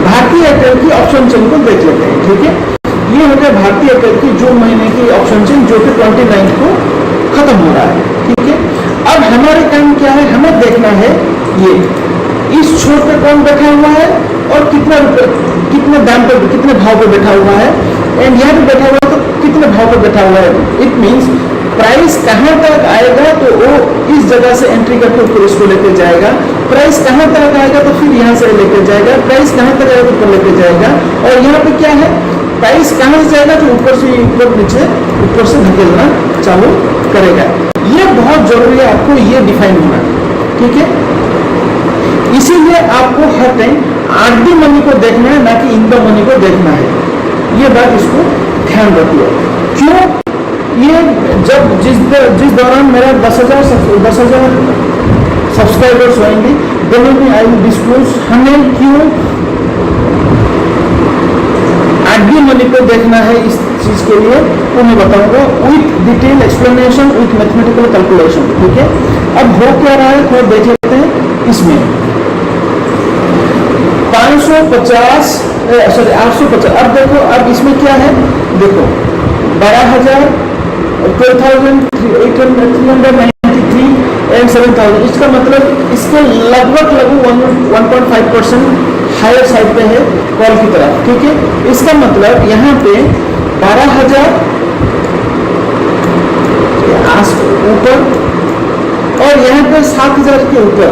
भारतीय एयरटेल की ऑप्शन चेन को देख लेते हैं, ठीक है। ये हो गया भारतीय एयरटेल की जून महीने की ऑप्शन चेन जो कि 29 को खत्म हो रहा है, ठीक है। अब हमारे काम क्या है, हमें देखना है ये इस छोर पे कौन बैठा हुआ है और कितने दाम पे, कितने भाव पे बैठा हुआ है, एंड यहाँ पे बैठा हुआ है तो कितने भाव पे बैठा हुआ है। इट मीन्स प्राइस कहाँ तक आएगा तो वो इस जगह से एंट्री करके ऊपर इसको लेके जाएगा, प्राइस कहाँ तक आएगा तो फिर यहाँ से लेके जाएगा, प्राइस कहाँ तक आएगा तो ऊपर लेके जाएगा। और यहाँ पे क्या है, प्राइस कहाँ से जाएगा तो ऊपर से ऊपर नीचे ऊपर से धकेलना चालू करेगा। ये बहुत जरूरी है, आपको ये डिफाइन होना, ठीक है। इसीलिए आपको हर टाइम आरडी मनी को देखना है, ना कि इनकम मनी को देखना है। ये बात इसको ध्यान रखिए। क्यों, ये जब जिस दौरान मेरा 10,000 सब्सक्राइबर्स होंगे देन भी आई विल डिस्क्लोज हमें क्यों आरडी मनी को देखना है। इस चीज के लिए तो मैं बताऊंगा with detail explanation, with mathematical calculation, ठीक है। अब हो क्या रहा है थोड़ा देख लेते हैं। इसमें 550 सॉरी 850। अब देखो, अब इसमें क्या है, देखो 12,000, 12,393 एंड 7,000। इसका मतलब इसके लगभग 1.5% हायर साइड पे है कॉल की तरफ, ठीक है। इसका मतलब यहाँ पे 12,000 ऊपर और यहाँ पे 7,000 के ऊपर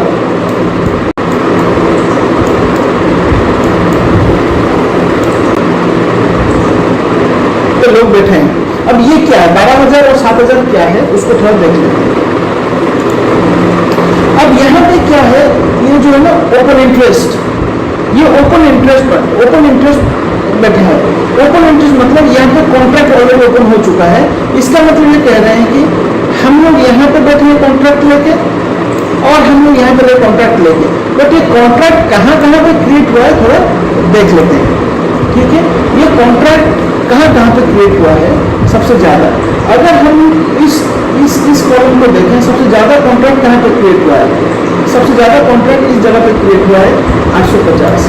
तो लोग बैठे हैं। अब ये क्या है, 12,000 और 7,000 क्या है उसको थोड़ा देख लेते हैं। अब यहाँ पे क्या है, ये जो है ना ओपन इंटरेस्ट, ये ओपन इंटरेस्ट पर ओपन इंटरेस्ट बैठा है। ओपन इंटरेस्ट मतलब यहाँ पे कॉन्ट्रैक्ट ऑलरेडी ओपन हो चुका है। इसका मतलब ये कह रहे हैं कि हम लोग यहाँ पे बैठे हैं कॉन्ट्रैक्ट लेके और हम लोग यहाँ पे कॉन्ट्रैक्ट लेके, बट ये कॉन्ट्रैक्ट कहाँ कहाँ पे क्रिएट हुआ है थोड़ा देख लेते हैं। ठीक है, ये कॉन्ट्रैक्ट कहाँ कहाँ पे क्रिएट हुआ है सबसे ज़्यादा। अगर हम इस कॉलम को देखें, सबसे ज़्यादा कॉन्ट्रैक्ट कहाँ पे क्रिएट हुआ है, सबसे ज़्यादा कॉन्ट्रैक्ट इस जगह पे क्रिएट हुआ है 850।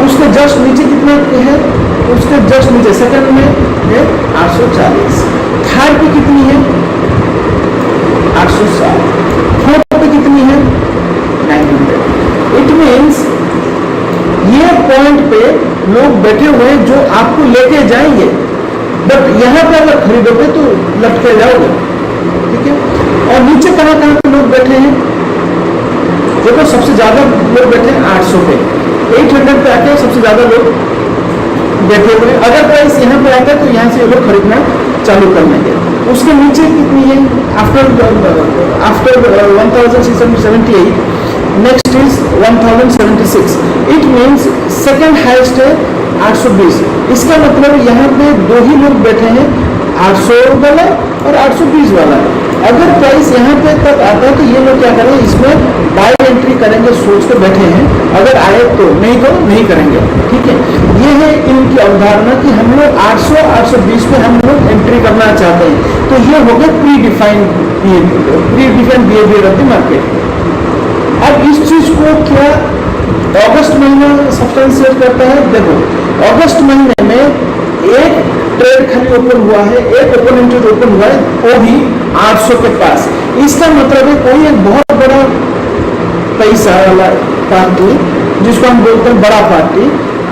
उसके जस्ट नीचे कितना है, उसके जस्ट नीचे सेकंड में है 840। थर्ड पे कितनी है 860। फोर्थ पे कितनी है 900। इट मीन्स ये पॉइंट पे लोग बैठे हुए हैं जो आपको लेके जाएंगे, बट यहाँ पे अगर खरीदोगे तो लटके जाओगे। ठीक है, और नीचे कहाँ कहाँ पे लोग बैठे हैं, देखो सबसे ज्यादा लोग बैठे हैं 800 पे, 800 पे आके सबसे ज्यादा लोग बैठे हुए। अगर प्राइस यहाँ पे आता है तो यहाँ से लोग खरीदना चालू कर लेंगे। उसके नीचे कितनी है after 1678, next is 1076। It means second highest है 820। इसका मतलब यहाँ पे दो ही लोग बैठे हैं, 800 वाला और 820 वाला। अगर प्राइस यहाँ पे तक आता है तो ये लोग क्या करेंगे, इसमें बाय एंट्री करेंगे, सोच के बैठे हैं। अगर आए तो नहीं करेंगे। ठीक है, ये है इनकी अवधारणा कि हम लोग 800 820 पे हम लोग एंट्री करना चाहते हैं। तो ये हो गया pre defined behaviour of the market. अब इस चीज को क्या अगस्त महीना सब्सटेंशिएट करता है। देखो अगस्त महीने में एक ट्रेड खाली ओपन हुआ है, एक ओपन इंटरेस्ट ओपन हुआ है, वो भी 800 के पास। इसका मतलब है कोई एक बहुत बड़ा पैसा वाला पार्टी, जिसको हम बोलते हैं बड़ा पार्टी,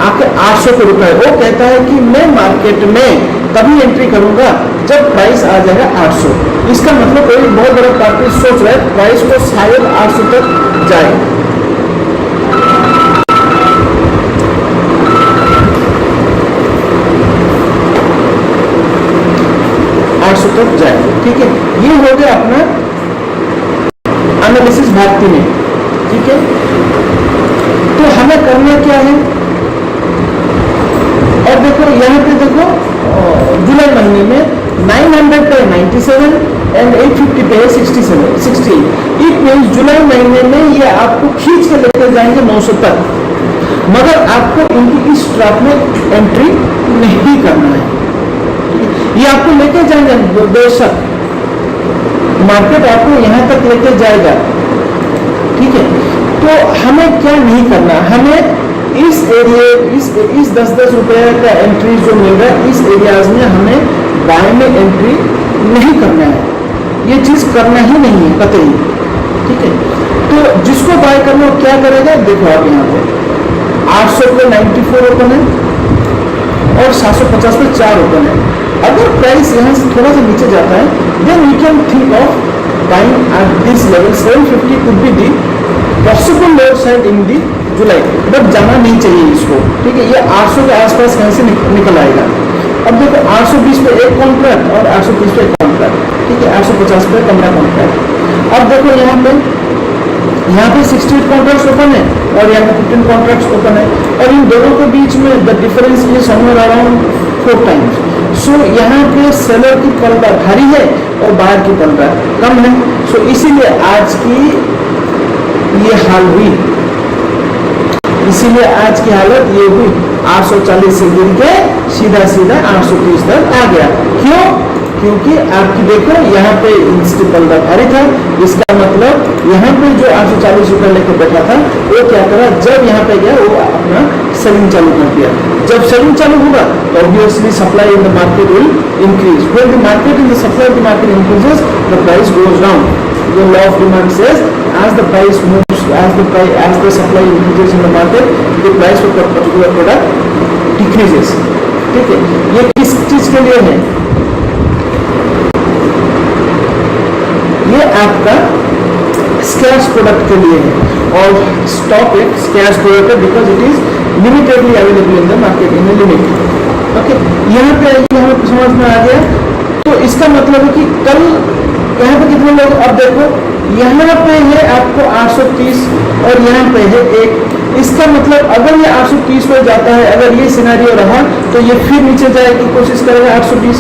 आके 800 के रुपए, वो कहता है कि मैं मार्केट में तभी एंट्री करूंगा जब प्राइस आ जाएगा 800। इसका मतलब कोई बहुत बड़ा पार्टी सोच रहा है प्राइस को शायद 800 तक जाए। 800 तक जाए। ठीक है, ये हो गया अपना एनालिसिस भारती में। ठीक है, तो हमें करना क्या है, और देखो यहाँ पे देखो जुलाई महीने में 900 पे 97 एंड 850 पे 68। इट मीन्स जुलाई महीने में ये आपको खींच के लेकर जाएंगे 900 तक, मगर आपको इनकी इस ट्रैप में एंट्री नहीं करना है। ये आपको लेके जाएंगे, बेशक मार्केट आपको यहाँ तक लेके जाएगा। ठीक है, तो हमें क्या नहीं करना, हमें इस एरिया इस 10-10 रुपए का एंट्री जो मिल रहा है, इस एरियाज में हमें बाय में एंट्री नहीं करना है। ये चीज करना ही नहीं है कतई। ठीक है, तो जिसको बाय करना वो क्या करेगा, देखो आप यहाँ पे 800 पे 94 ओपन है और 750 पे 4 ओपन है। अगर प्राइस यहाँ से थोड़ा सा नीचे जाता है, then we can think of buying at this level. 750 could be the possible lower side in the July, but जाना नहीं चाहिए इसको। ठीक है, ये 800 के आसपास कहीं से निकल आएगा। अब देखो 820 पे एक कॉन्ट्रैक्ट और 830 पे एक कॉन्ट्रैक्ट। ठीक है, 850 पे 15 कॉन्ट्रैक्ट। अब देखो यहाँ पे 68 कॉन्ट्रैक्ट्स ओपन है और यहाँ पे 15 कॉन्ट्रैक्ट्स ओपन है, और इन दोनों के बीच में the difference is somewhere around 4 times. So यहाँ पे सेलर की पलड़ा भारी है और बाहर की पलड़ा कम है। सो इसीलिए आज की ये हाल हुई, इसीलिए आज की हालत ये हुई। 840 से गिर के सीधा 830 तक आ गया। क्यों? क्योंकि आपकी देखो यहाँ पे इसकी पलड़ा भारी था। इसका मतलब यहाँ पे जो 840 रुपये लेकर बैठा था वो क्या करा, जब यहाँ पे गया वो अपना सेलिंग चालू कर दिया। जब सेलिंग चालू होगा तो obviously supply in the market will increase. When the market in the supply of the market increases the price goes down. The law of demand says as the price moves, as the supply increases in the market, the price of a particular product decreases. ठीक है, ये किस चीज के लिए है, ये आपका स्कैर्स प्रोडक्ट के लिए है। और स्टॉक इट स्कैर्स प्रोडक्ट है because it is limitedly available in the market in limit. Okay, यहाँ पे हमें समझ में आ गया। तो इसका मतलब है कि कल यहाँ पे कितने लोग, अब देखो यहाँ पे है आपको 830 और यहाँ पे है इसका मतलब अगर ये 830 पर जाता है, अगर ये सिनेरियो रहा तो ये फिर नीचे जाने की कोशिश करेगा 820।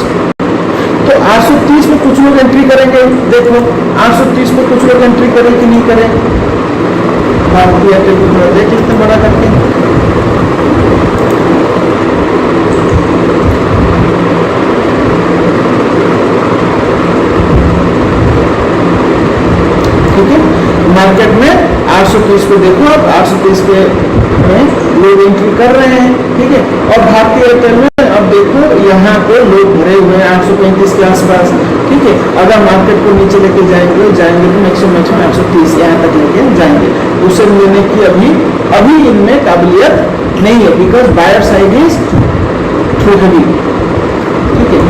तो 830 में कुछ लोग एंट्री करेंगे, देखो 830 में कुछ लोग एंट्री करें कि नहीं करें। भारतीय एयरटेल को थोड़ा देख लेते बड़ा करके। ठीक है, मार्केट में 830 पे देखो आप, 830 के में लोग एंट्री कर रहे हैं। ठीक है, और भारतीय एयरटेल में अब देखो यहाँ पे लोग भरे हुए हैं 835 के आसपास। ठीक है, अगर मार्केट को नीचे लेके जाएंगे तो मैक्सिमम 830 यहाँ तक लेके जाएंगे। उसे लेने की अभी इनमें काबिलियत नहीं है, because buyer side is too heavy. ठीक है,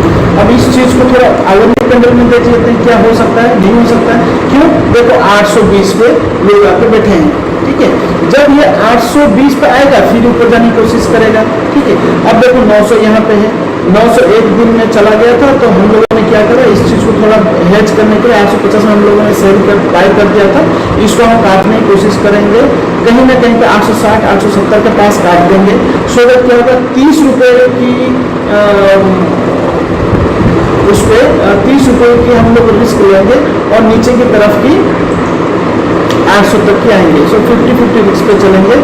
अब इस चीज को थोड़ा आगे कैंडल में देख लेते हैं, क्या हो सकता है, नहीं हो सकता है। क्यों, देखो 820 पे लोग आके बैठे हैं। ठीक है, जब ये 820 पे आएगा फिर ऊपर जाने की कोशिश करेगा। ठीक है, अब देखो 900 यहाँ पे है, 900 एक दिन में चला गया था, तो हम लोगों ने क्या करा, इस चीज को थोड़ा हेज करने के लिए 850 में हम लोगों ने सेल कर बाय कर दिया था। इसको हम काटने की कोशिश करेंगे, कहीं ना कहीं पे 860 870 के पास काट देंगे। सो दैट क्या होगा, 30 रुपये की उस पर 30 रुपये की हम लोग रिस्क लेंगे और नीचे की तरफ की 800 तक की आएंगे। सो 50-50 रिस्क पे चलेंगे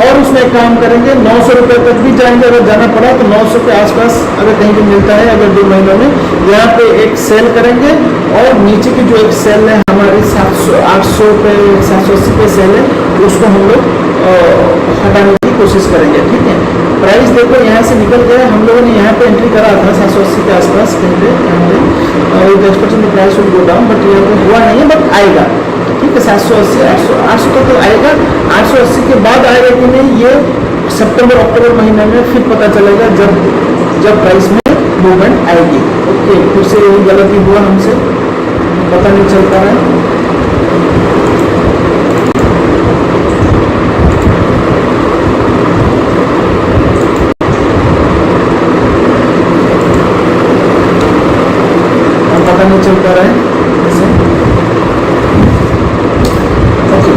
और उसमें काम करेंगे, 900 रुपये तक भी जाएंगे। अगर जाना पड़ा तो 900 के आसपास अगर कहीं भी मिलता है, अगर 2 महीनों में यहाँ पे एक सेल करेंगे और नीचे की जो एक सेल है हमारी 700 800 पे 780 पे सेल है, उसको हम लोग हटाने की कोशिश करेंगे। ठीक है, प्राइस देखो यहाँ से निकल गया, हम लोगों ने यहाँ पे एंट्री करा था 780 के आसपास कहीं पे, 10% price will go down, but यहाँ पे हुआ नहीं है, बट आएगा। ठीक है, 780 800 तो आएगा, 880 के बाद आएगा कि नहीं ये सितंबर अक्टूबर महीने में फिर पता चलेगा, जब प्राइस में मूवमेंट आएगी। ओके, फिर से यही गलती हुआ हमसे, पता नहीं चल पा रहा है। नहीं चल पा रहा है ऐसे। ओके,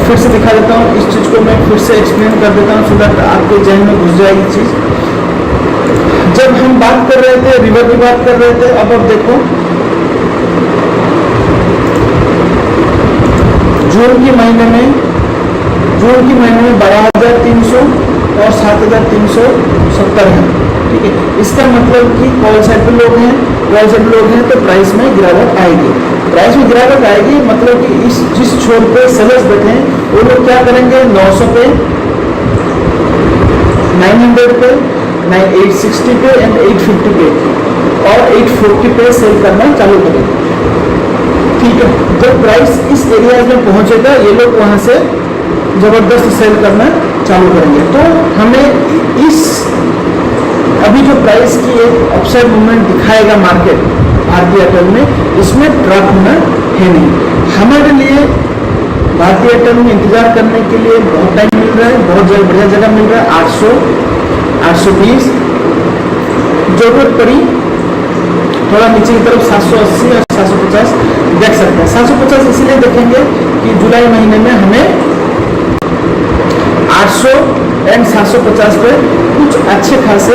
फिर से दिखा देता हूँ, इस चीज को मैं फिर से एक्सप्लेन कर देता हूँ, सो दैट आपके जहन में घुस जाएगी चीज। जब हम बात कर रहे थे, रिवर की बात कर रहे थे, अब देखो जून के महीने में 12,300 और 7,370 है। ठीक है, इसका मतलब कि कॉल साइड पे लोग हैं, तो प्राइस में गिरावट आएगी। प्राइस में गिरावट आएगी मतलब कि इस जिस छोर पे सेलर्स बैठे हैं वो लोग क्या करेंगे, 900 पे, 900 पे, 860 पे एंड 850 पे और 840 पे सेल करना चालू करेंगे। ठीक है, जब प्राइस इस एरिया में पहुंचेगा ये लोग वहां से जबरदस्त सेल करना चालू करेंगे। तो हमें इस अभी जो प्राइस की एक अपसाइड मूवमेंट दिखाएगा मार्केट भारतीय एयरटेल में, इसमें ड्रॉप होना है नहीं। हमारे लिए भारतीय एयरटेल में इंतजार करने के लिए बहुत टाइम मिल रहा है, बहुत बढ़िया जगह मिल रहा है। 800 820 जरूरत पड़ी थोड़ा नीचे की तरफ 780 और 750 देख सकते हैं। 750 इसलिए देखेंगे कि जुलाई महीने में हमें 800 एंड 750 पे कुछ अच्छे खासे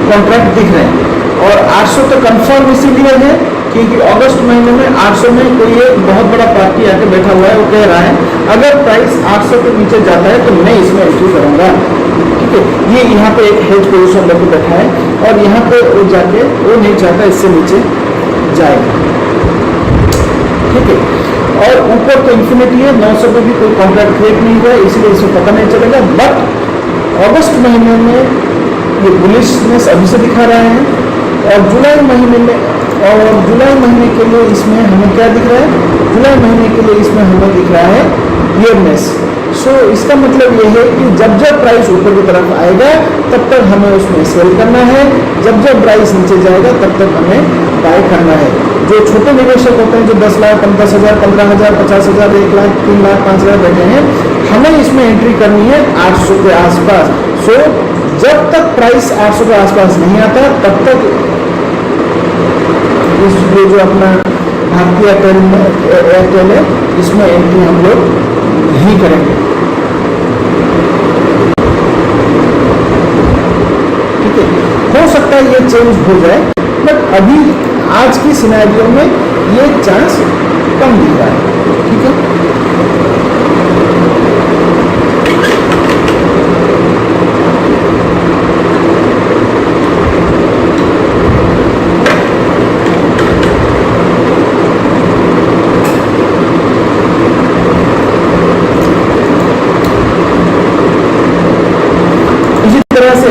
कॉन्ट्रैक्ट दिख रहे हैं। और 800 तो कंफर्म इसीलिए है क्योंकि अगस्त महीने में 800 में कोई एक बहुत बड़ा पार्टी आके बैठा हुआ है, वो कह रहा है अगर प्राइस 800 के नीचे जाता है तो मैं इसमें एंट्री करूंगा। ठीक है, ये यहाँ पे एक हेज पोजीशन लेके बैठा है और यहाँ पे वो जाके वो नहीं चाहता इससे नीचे जाएगा। ठीक है, और ऊपर तो इन्फिनिटी है, 900 पे भी कोई कॉन्ट्रैक्ट क्रिएट नहीं हुआ है, इसलिए इसमें पता नहीं चलेगा। बट अगस्त महीने में ये बुलिशनेस अभी से दिखा रहा है और जुलाई महीने के लिए इसमें हमें क्या दिख रहा है, जुलाई महीने के लिए इसमें हमें दिख रहा है बियरनेस। सो इसका मतलब ये है कि जब जब प्राइस ऊपर की तरफ आएगा तब तक हमें उसमें सेल करना है, जब प्राइस नीचे जाएगा तब तक हमें बाय करना है। जो छोटे निवेशक होते हैं जो 10 लाख 10,000 15,000 50,000 1 लाख 3 लाख 5 लाख बैठे हैं, हमें इसमें एंट्री करनी है 800 के आसपास। सो जब तक प्राइस 800 के आसपास नहीं आता तब तक ये जो अपना भारतीय एयरटेल है इसमें एंट्री हम लोग नहीं करेंगे। ये चेंज हो जाए, बट अभी आज की सिनेरियो में ये चांस कम दिख रहा है। ठीक है,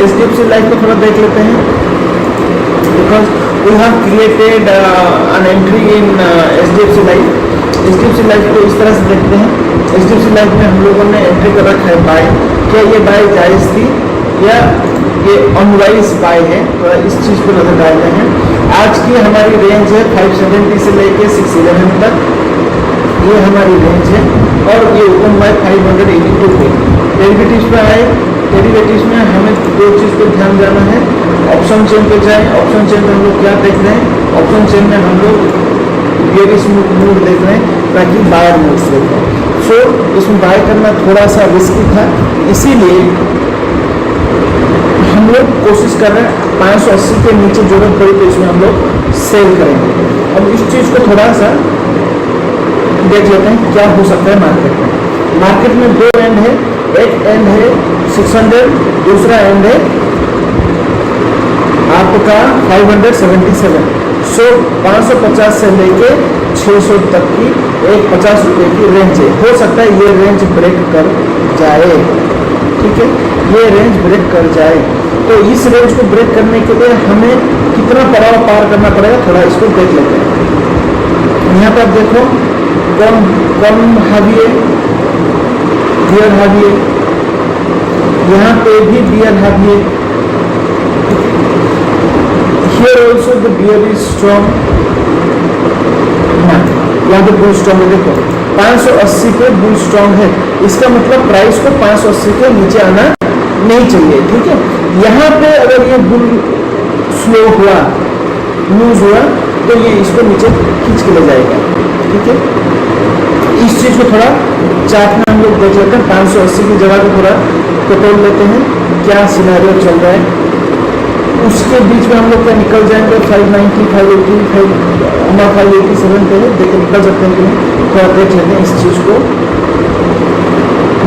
HDFC लाइफ को थोड़ा देख लेते हैं, because we have created an entry in HDFC life. HDFC life को इस तरह से देखते हैं, HDFC लाइफ में हम लोगों ने एंट्री कर रखा है बाय। क्या ये बाय जायज़ थी या ये अनवाइज बाय है, तो इस चीज़ को नजर डालते हैं। आज की हमारी रेंज है 570 से लेके 611 तक, ये हमारी रेंज है, और ये ओपन बाय 582 पे। डेरिवेटिव्स पे आए, डेरिवेटिव्स में हमें दो चीज़ पर ध्यान देना है। ऑप्शन चेन पे जाए, ऑप्शन चेन में हम लोग क्या देख रहे हैं, ऑप्शन चेन में हम लोग बेयरिश मूड देख रहे हैं ताकि बायर मूव्स देख रहे हैं। सो इसमें बाय करना थोड़ा सा रिस्की था, इसीलिए हम लोग कोशिश कर रहे हैं 580 के नीचे जरूरत पड़ी तो इसमें हम लोग सेल करेंगे। अब इस चीज़ को थोड़ा सा देख लेते हैं क्या हो सकता है मार्केट में। मार्केट में दो एंड है, एक एंड है 600, दूसरा एंड है आपका 577। सो 550 से लेके 600 तक की एक 50 रुपये की रेंज है। हो सकता है ये रेंज ब्रेक कर जाए। ठीक है, ये रेंज ब्रेक कर जाए, तो इस रेंज को ब्रेक करने के लिए हमें कितना पड़ाव पार करना पड़ेगा, थोड़ा इसको देख लेते हैं। यहाँ पर देखो कम हावी है, बियर हावी है, यहाँ पे भी बियर हावी है। Here also the beer is strong। यहाँ पे बुल स्ट्रॉन्ग है, देखो 580 पे बुल स्ट्रॉन्ग है, इसका मतलब प्राइस को 580 के नीचे आना नहीं चाहिए। ठीक है, यहाँ पे अगर ये बुल स्लो हुआ, लूज हुआ, तो ये इसको नीचे खींच के ले जाएगा। ठीक है, इस चीज को थोड़ा चार्ट में हम लोग देख लेते हैं। 580 की जगह को थोड़ा टटोल लेते हैं, क्या सिनेरियो चल रहा है। उसके बीच में हम लोग क्या निकल जाएंगे 590, 580, हमारा 587 पे देख निकल सकते हैं कि नहीं, थोड़ा देख लेते हैं इस चीज़ को।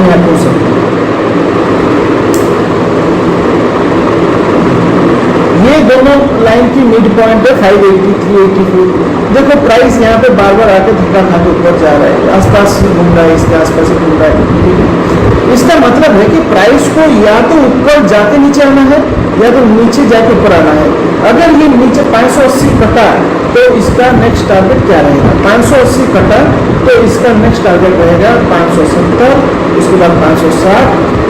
यहाँ पूछ सकते हैं ये दोनों लाइन की मिड पॉइंट है 580, 384। देखो प्राइस यहाँ पे बार बार आके धक्का खा के ऊपर जा रहा है, आसपास ही घूम रहा है, इसके आसपास ही घूम रहा है। इसका मतलब है कि प्राइस को या तो ऊपर जाके नीचे आना है या तो नीचे जाके ऊपर आना है। अगर ये नीचे 580 कटा तो इसका नेक्स्ट टारगेट क्या रहेगा, 580 कटा तो इसका नेक्स्ट टारगेट रहेगा 570, उसके बाद 560,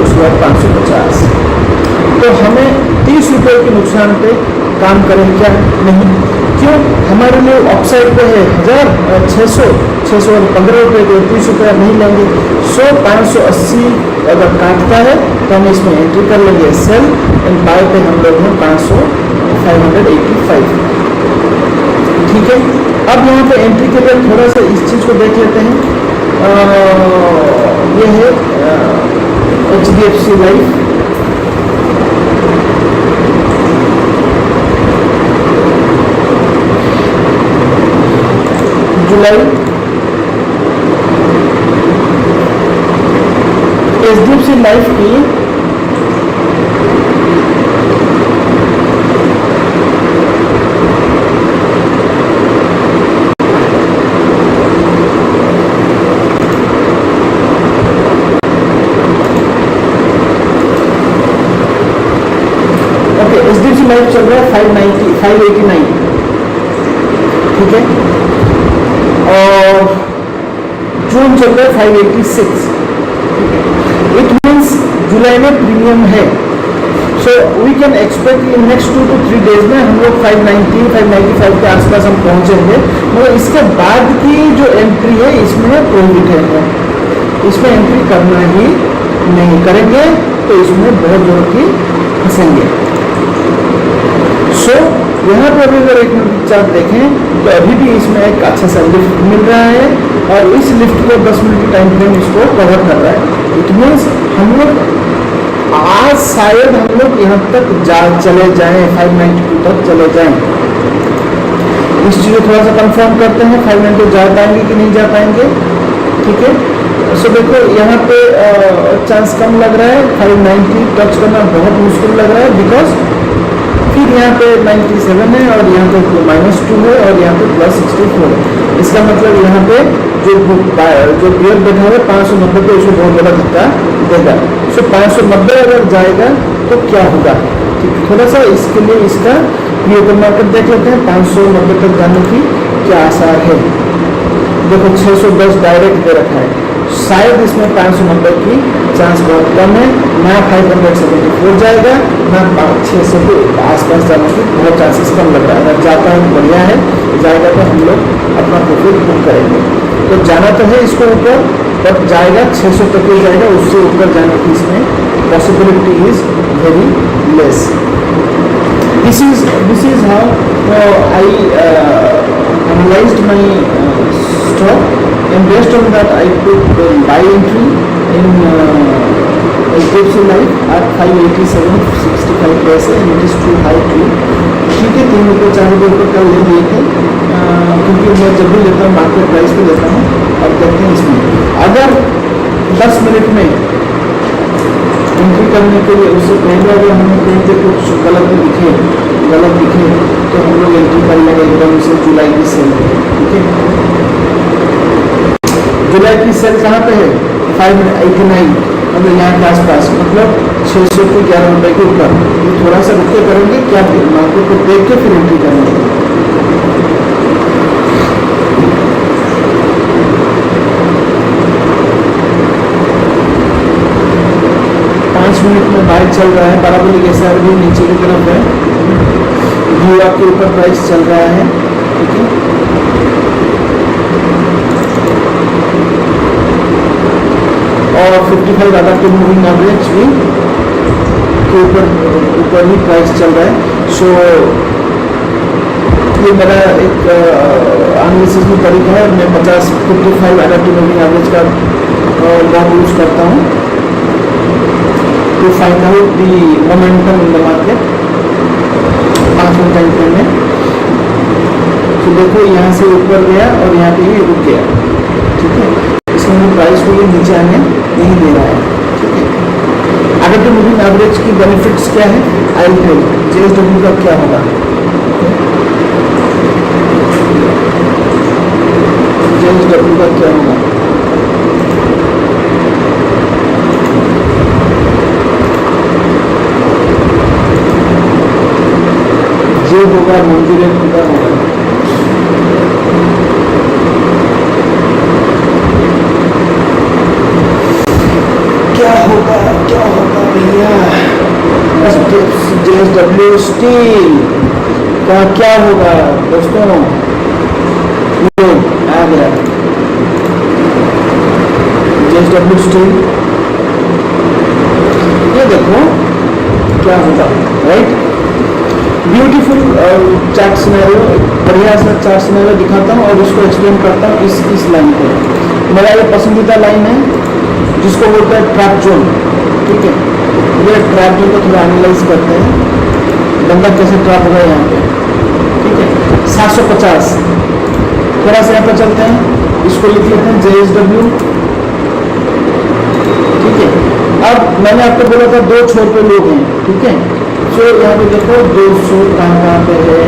उसके बाद 550। तो हमें 30 रुपये के नुकसान पे काम करें क्या नहीं, क्यों, हमारे लिए ऑफसाइड पे है 615 रुपये के 30 रुपये नहीं लेंगे। 580 अगर काटता है तो हम इसमें एंट्री कर लेंगे सेल, एंड बाय पे हम लोग हैं 585। ठीक है, अब यहाँ पे एंट्री के लिए थोड़ा सा इस चीज़ को देख लेते हैं। ये है HDFC लाइफ। जुलाई HDFC लाइफ की HDFC लाइफ चल रहा है 590, 589। ठीक है, और जून चल रहा है 586। इट मीन्स जुलाई में प्रीमियम है। So we can expect in next 2 to 3 days में हम लोग 590, 595 के आसपास हम पहुंचेंगे। मगर इसके बाद की जो एंट्री है इसमें प्रोहिबिटेड है, इसमें एंट्री करना ही नहीं, करेंगे तो इसमें बहुत जोर की फंसेंगे। सो यहाँ पर अगर एक मिनट चार्ट देखें तो अभी भी इसमें एक अच्छा सा लिफ्ट मिल रहा है, और इस लिफ्ट को 10 मिनट की टाइम फ्रेम इसको कवर कर रहा है। इट मीन्स हम लोग आज शायद हम लोग यहाँ तक चले जाएं, 592 तक चले जाएं। इस चीज़ को थोड़ा सा कंफर्म करते हैं, 592 जा पाएंगे कि नहीं जा पाएंगे। ठीक है, सो देखो यहाँ पे चांस कम लग रहा है, 590 टच करना बहुत मुश्किल लग रहा है, बिकॉज फिर यहाँ पे 97 है और यहाँ पे -2 है और यहाँ पे +64 है। इसका मतलब यहाँ पे जो बियर बैठा है 590 पे उसको बहुत बड़ा धक्का देगा। सो 590 अगर जाएगा तो क्या होगा, थोड़ा सा इसके लिए इसका ओपन मार्केट देख लेते हैं। 590 तक जाने की क्या आसार है। देखो 610 डायरेक्ट दे रखा है, शायद इसमें 590 की चांस बहुत कम है। ना 574 जाएगा, ना 600 के आसपास जाने की बहुत चांसेस कम लग रहा है। अगर जाता है बढ़िया है, जाएगा तो हम लोग अपना प्रॉफिट बुक करेंगे। तो जाना तो है इसको ऊपर, बट जाएगा 600 तक ही जाएगा, उससे ऊपर जाने की इसमें possibility is very less. This is how I analyzed my stock, and based on that I took buy entry in HDFC Life at 587.65 पैसे, and it is too high too। ठीक है, 3 रुपये 4 रुपये कल ले लिए थे, क्योंकि मैं जब भी लेता हूँ मार्केट प्राइस पे लेता हूँ। अब देखते हैं इसमें अगर 10 मिनट में एंट्री करने के लिए, उससे पहले अगर हमें कहीं पे कुछ गलत दिखे तो हम लोग एंट्री कर लेंगे एकदम से जुलाई की सेल। ठीक है, जुलाई की सेल कहाँ पे है, 589, मतलब यहाँ के आसपास, मतलब 600 के 11 रुपये के ऊपर। ये थोड़ा सा रुक के करेंगे, क्या मार्केट को देख के फिर एंट्री करेंगे। 5 मिनट में बाइक चल रहा है, पैराबोलिक एसआर भी नीचे की तरफ है, यूआ के ऊपर प्राइस चल रहा है। ठीक है, और 55 आधा मूविंग एवरेज भी के ऊपर ही प्राइस चल रहा है। सो ये मेरा एक एनालिसिस में तरीका है। मैं 55 आधा मूविंग एवरेज का लॉग यूज करता हूँ to find out the momentum in the market 5 minute time frame में। तो देखो यहाँ से ऊपर गया और यहाँ पे ही रुक गया। ठीक है, इसमें प्राइस को ये नीचे आने नहीं दे रहा है। ठीक है, अगर तो मूविंग एवरेज की बेनिफिट्स क्या है, आई विल टेल JSW का क्या होगा। JSW का क्या होगा, होगा मंजूर खुदा होगा। क्या होगा भैया, JSW स्टील का क्या होगा दोस्तों, आ गया JSW स्टील। ये देखो क्या होगा, राइट। ब्यूटीफुल चार्ट सिनेरियो, बढ़िया सा चार्ट सिनेरियो दिखाता हूँ और उसको एक्सप्लेन करता हूँ इस लाइन को। मेरा ये पसंदीदा लाइन है जिसको बोलते हैं ट्रैप जोन। ठीक है, ये ट्रैप जोन को थोड़ा एनालाइज करते हैं, बंदा कैसे ट्रैप होगा यहाँ पे। ठीक है, 750 थोड़ा सा यहाँ पर चलते हैं, इसको लिख लेते हैं JSW। ठीक है, अब मैंने आपको बोला था 2 छोर पे लोग हैं। ठीक है, तो यहाँ पे देखो 200 कहाँ पे है,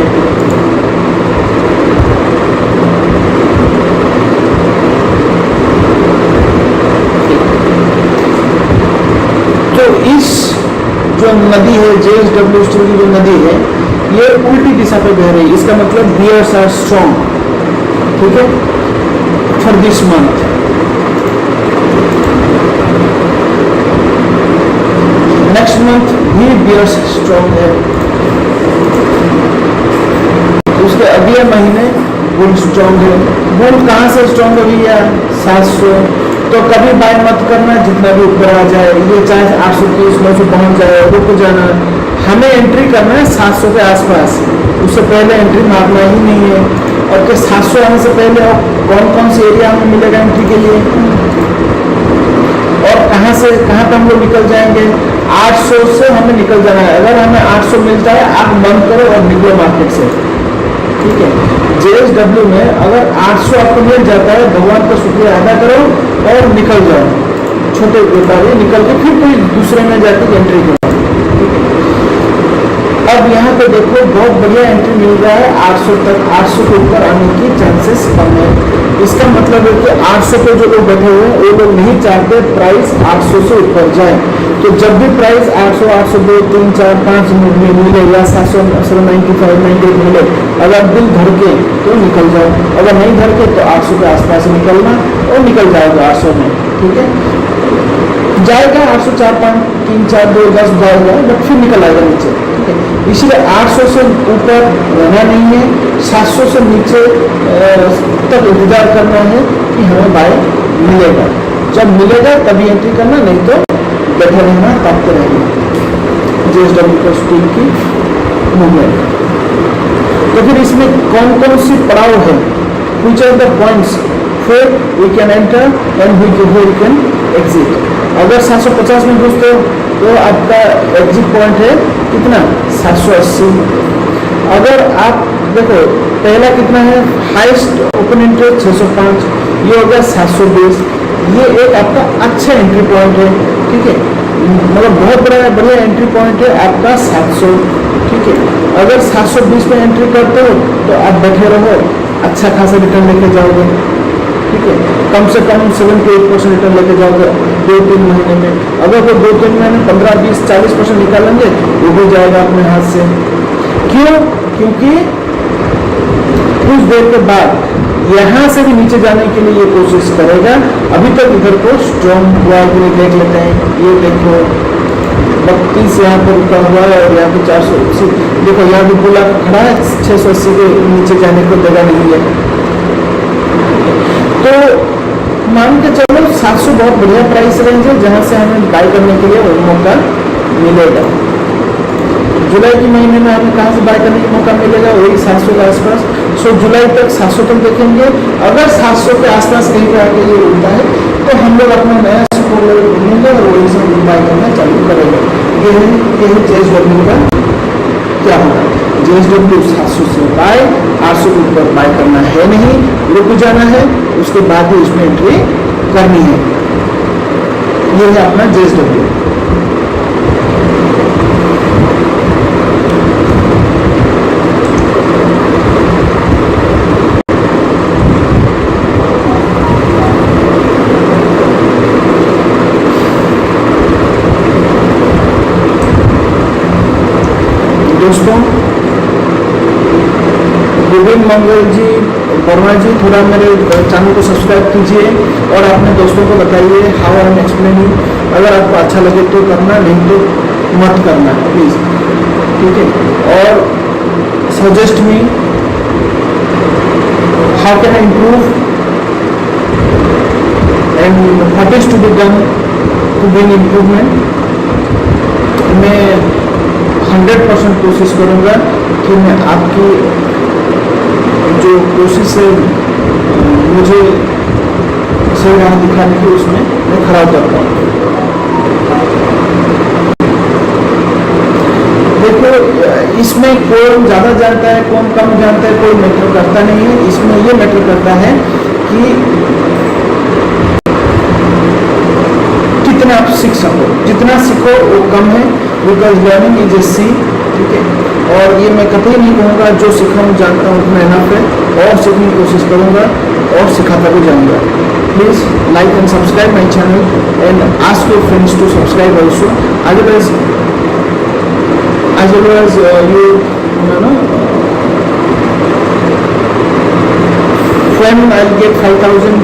तो इस जो नदी है JSW स्टील की जो नदी है, ये उल्टी दिशा पे बह रही है। इसका मतलब बियर्स आर स्ट्रॉन्ग। ठीक है, for this month next month भी बियर्स स्ट्रॉन्ग है, उसके अगले महीने बुल स्ट्रॉन्ग है। बुल कहाँ से स्ट्रॉन्ग है भैया, 700। तो कभी बाय मत करना, जितना भी ऊपर आ जाए, ये चाहे 830 900 पहुँच जाए, रुक जाना। हमें एंट्री करना है 700 के आसपास, उससे पहले एंट्री मारना ही नहीं है। और क्या 700 आने से पहले और कौन कौन से एरिया हमें मिलेगा एंट्री के लिए, और कहाँ से कहाँ पे हम लोग निकल जाएंगे, 800 से हमें निकल जाना है। अगर हमें 800 मिलता है, आप बंद करो और निकलो मार्केट से, ठीक है। JSW में अगर 800 आपको मिल जाता है, भगवान का शुक्रिया अदा करो और निकल जाओ, छोटे व्यापारी निकल के फिर कोई दूसरे में जाके एंट्री करो। अब यहाँ पे देखो बहुत बढ़िया एंट्री मिल रहा है 800 तक, 800 के ऊपर आने की चांसेस कम है। इसका मतलब है कि 800 पे जो लोग बैठे हुए हैं वो लोग नहीं चाहते प्राइस 800 से ऊपर जाए। तो जब भी प्राइस 800, 802, 3, 4, 5 मिले या 700, 95, 98 मिले, अगर दिल धर के तो निकल जाओ, अगर नहीं धर के तो 800 के आसपास निकलना और निकल जाएगा 800 में, ठीक है। जाएगा 800, 4, 5, 3, 4, 2, 10 जाएगा, बट फिर निकल आएगा नीचे, ठीक है। इसलिए 800 से ऊपर रहना नहीं है, 700 से नीचे तक इंतजार करना है कि हमें बाय मिलेगा। जब मिलेगा तभी एंट्री करना, नहीं तो बैठे रहना, ताकते रहना। JSW को स्टील की मूवमेंट। तो फिर इसमें कौन कौन सी पड़ाव है, which are the points where we can enter and where we can exit। अगर 750 में घुसते हो तो आपका एग्जिट पॉइंट है कितना, 780। अगर आप देखो पहला कितना है, हाईएस्ट ओपन इंटरेस्ट 605, ये हो गया 720, ये एक आपका अच्छा एंट्री पॉइंट है, ठीक है। मतलब बहुत बढ़िया एंट्री पॉइंट है आपका 700, ठीक है। अगर 720 में एंट्री करते हो तो आप बैठे रहो, अच्छा खासा रिटर्न लेके जाओगे, ठीक है। कम से कम 7 to 8% रिटर्न लेके जाओगे 2-3 महीने में। अगर वो 2-3 महीने 15, 20, 40% निकालेंगे वो भी जाएगा अपने हाथ से। क्यों? क्योंकि कुछ देर के बाद यहाँ से भी नीचे जाने के लिए ये कोशिश करेगा। अभी तक इधर को स्ट्रॉन्ग हुआ के लिए देख लेते हैं, ये देखो 32 यहाँ पर रुका हुआ है और यहाँ पे 480, देखो यहाँ भी बोला खड़ा है 680 के नीचे जाने को जगह नहीं है। तो मान के चलो 700 बहुत बढ़िया प्राइस रेंज है जहाँ से हमें बाय करने के लिए मौका मिलेगा। जुलाई के महीने में हमें कहाँ से बाय करने का मौका मिलेगा, वही 700 के आसपास। सो जुलाई तक 700 तक देखेंगे। अगर 700 के आसपास कहीं पर आके ये उठता है तो हम लोग अपना नया सपोर्ट लेवल ढूंढेंगे और वही से बाय करना चालू करेंगे। ये है JSW का क्या होगा। JSW 700 से बाय, 800 के ऊपर बाय करना है नहीं, रुक जाना है, उसके बाद ही उसमें एंट्री करनी है। ये है अपना JSW। दोस्तों गोविंद मंगल जी, वर्मा जी, थोड़ा मेरे चैनल को सब्सक्राइब कीजिए और अपने दोस्तों को बताइए हाउ आई एम एक्सप्लेनिंग। अगर आपको अच्छा लगे तो करना, नहीं तो मत करना प्लीज़, ठीक है। और suggest me how can I improve and what is to be done to bring improvement. मैं 100% कोशिश करूंगा कि मैं आपकी जो कोशिश है मुझे सही राह दिखाने की, उसमें मैं खड़ा उतरता हूँ। देखो इसमें कौन ज़्यादा जानता है कौन कम जानता है कोई मैटर करता नहीं है। इसमें ये मैटर करता है कि कितना आप सीख सको। जितना सीखो वो कम है, बिकॉज लर्निंग इज ए सी, ठीक है। और ये मैं कभी नहीं कहूँगा जो सीखा हूँ जानता हूँ उतना इनफ है, और सीखने की कोशिश करूँगा और सिखाता भी जाऊँगा। Please like and subscribe my channel and ask your friends to subscribe also. Otherwise you know when I'll get 5,000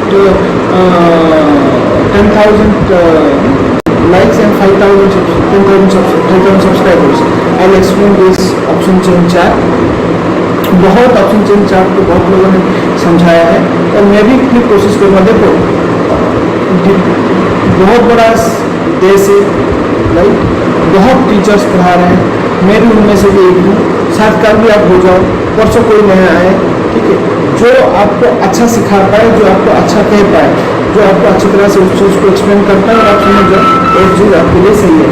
10,000 likes and 10,000 subscribers, I'll explain this option chain chart। बहुत ऑप्शन चेन चार्ट को बहुत लोगों ने समझाया है और मैं भी अपनी कोशिश करूँगा। देखो बहुत बड़ा देश है, राइट, बहुत टीचर्स पढ़ा रहे हैं, मैं भी उनमें से भी एक हूँ। साक्षात्कार भी आप हो जाओ, परसों कोई नया आए, ठीक है, जो आपको अच्छा सिखा पाए, जो आपको अच्छा कह पाए, जो आपको अच्छी तरह से उस चीज़ को एक्सप्लेन करता है और आप समझ जाओ एक चीज़ आपके लिए सही है।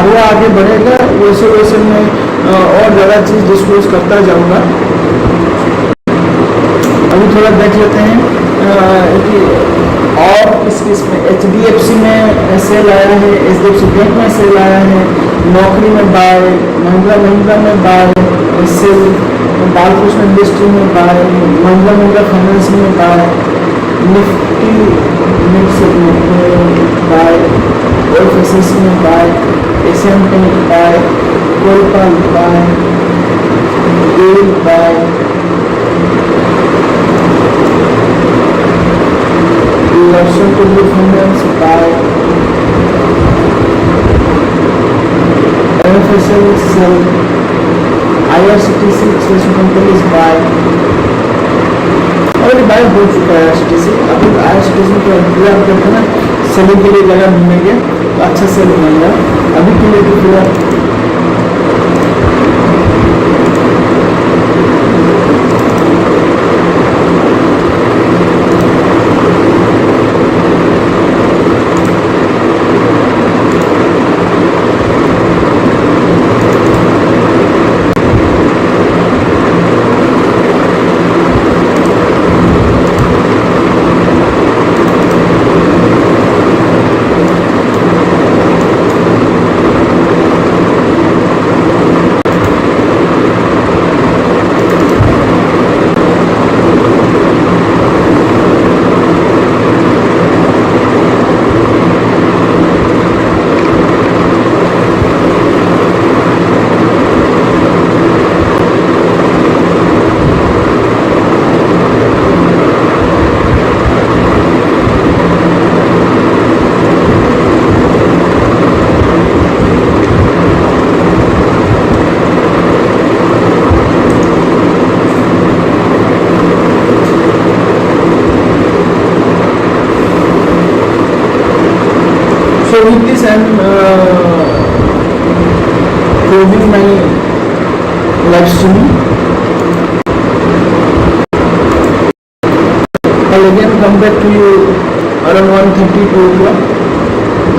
हुआ आगे बढ़ेगा वैसे वैसे मैं और ज़्यादा चीज़ डिस्क्लोज करता जाऊँगा। अभी थोड़ा देख लेते हैं कि और किस में HDFC में सेल आया है, HDFC बैंक में सेल आया है, नौकरी में बाय, महिंद्रा में बाय सेल, बालकृष्ण इंडस्ट्री में बाय, महिंद्रा फाइनेंस में बाय, निफ्टी मिक्स में बाय, OFSS में buy, Asian paint buy, Colpal buy, GAIL buy, Larsen Public Finance by MFSL Cell, IRCTC Companies by और बाय हो चुका है IRCTC। अभी IRCTC को इंतजार करते हैं सेलिंग के लिए जगह मिलेंगे तो अच्छा सेल मिलेगा। अभी के लिए तो फिलहाल So with this I am closing my live stream. I'll again come back to you around 1:30 o'clock.